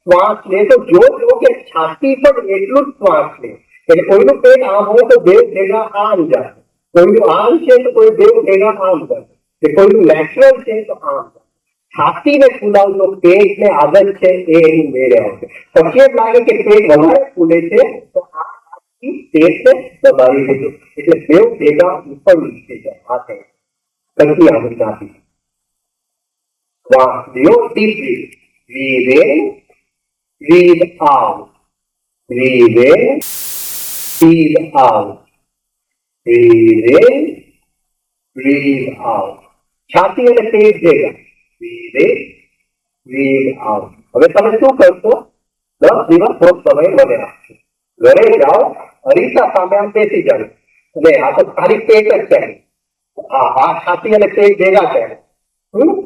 શ્વાસ લે તો જો કે છાતી પણ એટલું જ શ્વાસ લે. એટલે કોઈનું પેટ આમ હોય તો બે ભેગા આમ જાય, કોઈનું આમ છે તો કોઈ બે ભેગા આમ જાય, કોઈનું લેટરલ છે તો આમ જાય. છાતીને ફૂલાવતો પેટને આદત છે એ એની મેળે આવશે. પછી એમ લાગે કે પેટ વધારે ફૂલે છે તો આ પેટને દબાવી દીધું, એટલે બે ભેગા ઉપર નીચે જાય. હાથે પછી આગળ નાખી શ્વાસ લ્યો deeply. Breathe in, breathe out, breathe in, breathe out, breathe in, breathe out. છાતી અને પેટ ભેગા. Breathe in, breathe out. હવે તમે શું કરશો? 10 દિવસ થોડો સમય મને આપશો. ઘરે જાઓ, અરીસા સામે આમ બેસી જાવ અને આ તો ખાલી પેટ જ છે. આ છાતી અને પેટ ભેગા છે,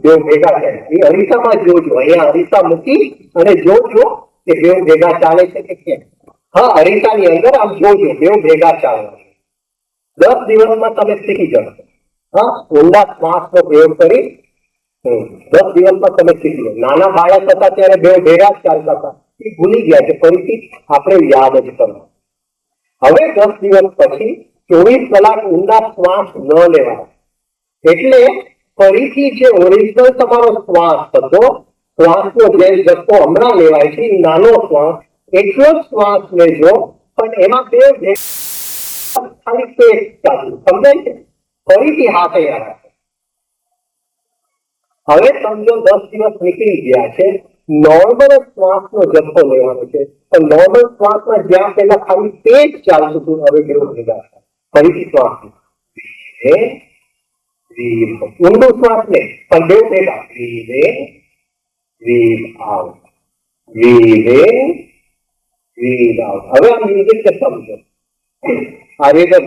બે ભેગા છે. એ અરીસામાં જોજો, અહીંયા અરીસા મૂકી અને જોજો કે બે ભેગા ચાલે છે કે કેમ. હા, અરીસાની અંદર આમ જોજો બે ભેગા ચાલે. 10 દિવસમાં તમે શીખી જશો. હા, ઊંડા શ્વાસનો પ્રયોગ કરી 10 દિવસમાં તમે શીખી લો. નાના બાળક હતા ત્યારે બે ભેગા જ ચાલતા હતા, એ ભૂલી ગયા છે, ફરીથી આપણે યાદ જ કરવું. હવે 10 દિવસ પછી 24 કલાક ઊંડા શ્વાસ ન લેવા, એટલે ફરીથી જે ઓરિજિનલ તમારો શ્વાસ હતો, શ્વાસનો જે જથ્થો હમણાં લેવાય છે એ નાનો શ્વાસ, એટલો જ શ્વાસ લેજો, પણ એમાં બે ખાલી પેટ ચાલુ. સમજાય છે? ફરીથી હાથે રાખો. હવે સમજો 10 દિવસ નીકળી ગયા છે, નોર્મલ શ્વાસનો જથ્થો લેવાનો છે. પણ નોર્મલ શ્વાસમાં જ્યાં પહેલા ખાલી પેટ ચાલતું હતું, હવે કેવું ભેગા થાય. ફરીથી શ્વાસ ઊંડો શ્વાસ લે, પણ બે ભેગા. Breathe in, breathe out, breathe in, breathe out. હવે આ મ્યુઝિક સમજો. આ રીતે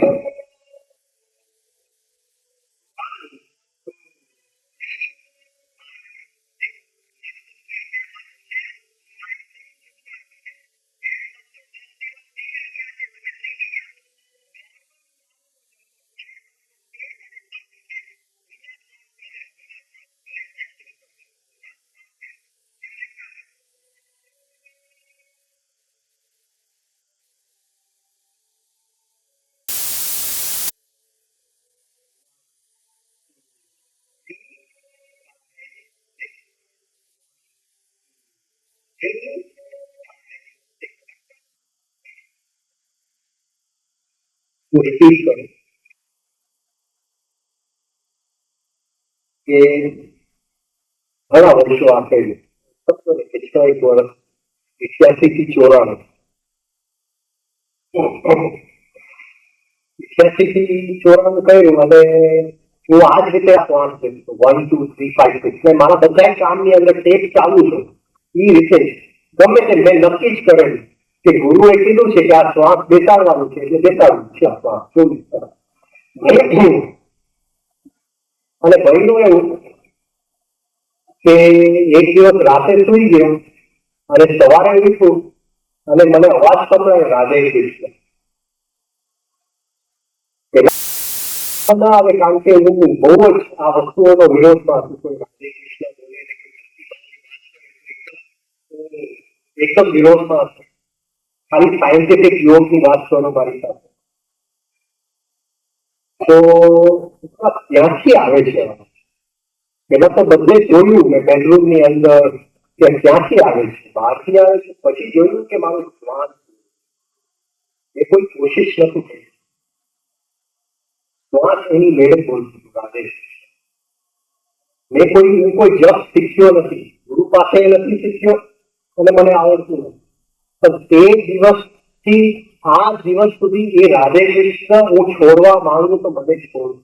હું રિપીટ કરું કે ઘણા વર્ષો આપેલું 161 વર્ષ 81 થી 94 86 થી 94 કર્યું અને હું આ જ રીતે શ્વાસ લેતો 1 2 3 5 6 મારા બધા કામની અંદર ટેપ ચાલુ છે એ રીતે ગમે તે મેં નક્કી જ કરેલું કે ગુરુએ કીધું છે કે આ શ્વાસ બેસાડવાનું છે એટલે બેસાડવું છે આ શ્વાસ 24 કલાક અને બન્યું એવું કે એક દિવસ રાતે સુઈ ગયો અને સવારે ઉઠ્યું અને મને અવાજ સંભળાયો રાધે કૃષ્ણ ના આવે કારણ કે હું બહુ જ આ વસ્તુઓનો વિરોધમાં હતું કોઈ રાધે કૃષ્ણ બોલે ને એકદમ વિરોધમાં હતું ખાલી સાયન્ટિફિક યોગની વાત કરો મારી સાથે તો ક્યાંથી આવે છે પેલા તો બધે જોયું મેં બેડરૂમ ની અંદર કે ક્યાંથી આવે છે બહારથી આવે છે પછી જોયું કે મારું શ્વાસ એ કોઈ કોશિશ નથી થઈ શ્વાસ એની મેળે બોલતું રાધે હું કોઈ જપ શીખ્યો નથી ગુરુ પાસે નથી શીખ્યો અને મને આવડતું નથી પણ તે દિવસથી આ દિવસ સુધી એ રાધે કૃષ્ણ હું છોડવા માંગુ તો મને છોડું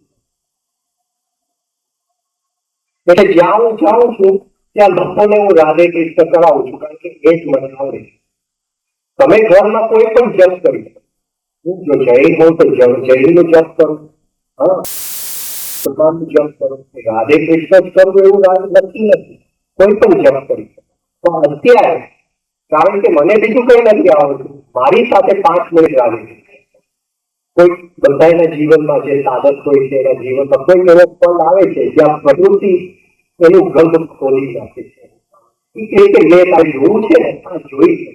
એટલે જ્યાં હું જાઉં છું ત્યાં લોકોને હું રાધે કૃષ્ણ કરાવું છું કારણ કે એ જ મને આવડે તમે ઘરમાં કોઈ પણ જપ કરી હું જો જૈન હોઉં તો જૈનનું જપ કરું હા જપ કરું રાધે કૃષ્ણ જ કરવું એવું નક્કી નથી કોઈ પણ જપ કરી પણ અત્યારે કારણ કે મને બીજું કઈ નથી આવડતું મારી સાથે 5 મિનિટ રાધે કોઈ બધાના જીવનમાં જે સાધક હોય છે એના જીવનમાં કોઈ એવો પલ આવે છે જ્યાં પ્રકૃતિ એનું ગર્ભ ખોલી નાખે છે કે મેં આ જોવું છે ને આ જોઈ લે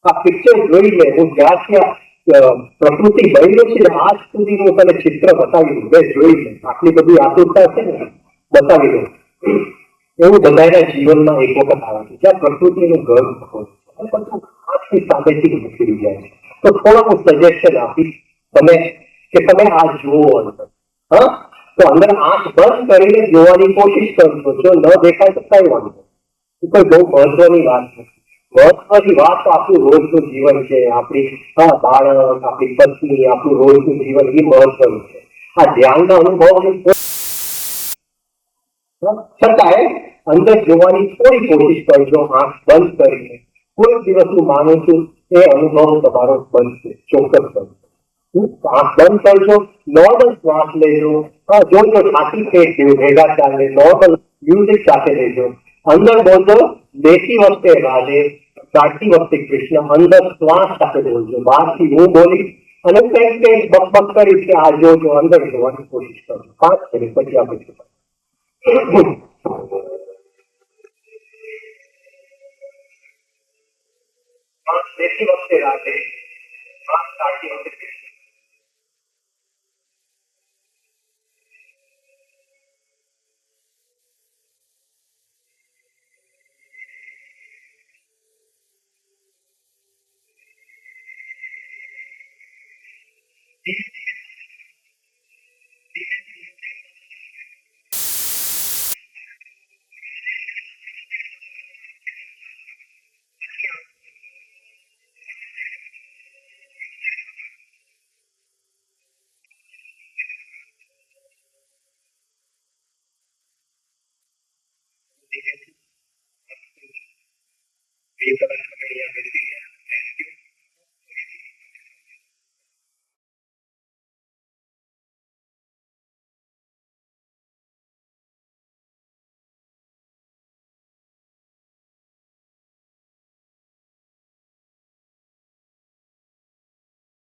આ પિક્ચર જોઈ લે હું જ્યાં ત્યાં પ્રકૃતિ બન્યો છે આજ સુધી હું તને ચિત્ર બતાવી દઉં મેં જોઈ લે આટલી બધી આતુરતા છે ને બતાવી દઉં એવું બધાના જીવનમાં એક વખત આવે છે જ્યાં પ્રકૃતિનું ગર્ભ ખોલે છે બધું આંખની સામેથી નીકળી જાય છે તો થોડા હું સજેશન આપીશ તમે કે તમે આ જુઓ અંદર હા તો અંદર આંખ બંધ કરીને જોવાની કોશિશ કરજો જો ન દેખાય તો કઈ વાંધો કોઈ બહુ મહત્વની વાત નથી મહત્વની વાત તો આપણું રોજનું જીવન છે આપણી બાળક આપણી પત્ની આપણું રોજનું જીવન એ મહત્વનું છે આ ધ્યાનના અનુભવની છતાંય અંદર જોવાની થોડી કોશિશ કરજો આંખ બંધ કરીને કોઈ દિવસ હું માનું છું એ અનુભવ તમારો બનશે ચોક્કસ બનશે આંખ બંધ કરજો નોર્મલ શ્વાસ લેજો જોજો છાતી પેટ જેવું ભેગા ચાલે નોર્મલ મ્યુઝિક સાથે લેજો અંદર બોલજો બેસી વખતે રાધે કાઢતી વખતે કૃષ્ણ અંદર શ્વાસ સાથે બોલજો બહારથી હું બોલી અને કંઈક બકબક કરીશ કે આ જોજો અંદર જોવાની કોશિશ કરજો 5 મિનિટ પછી આપણે બેસી વખતે રાધે શ્વાસ કાઢતી વખતે કૃષ્ણ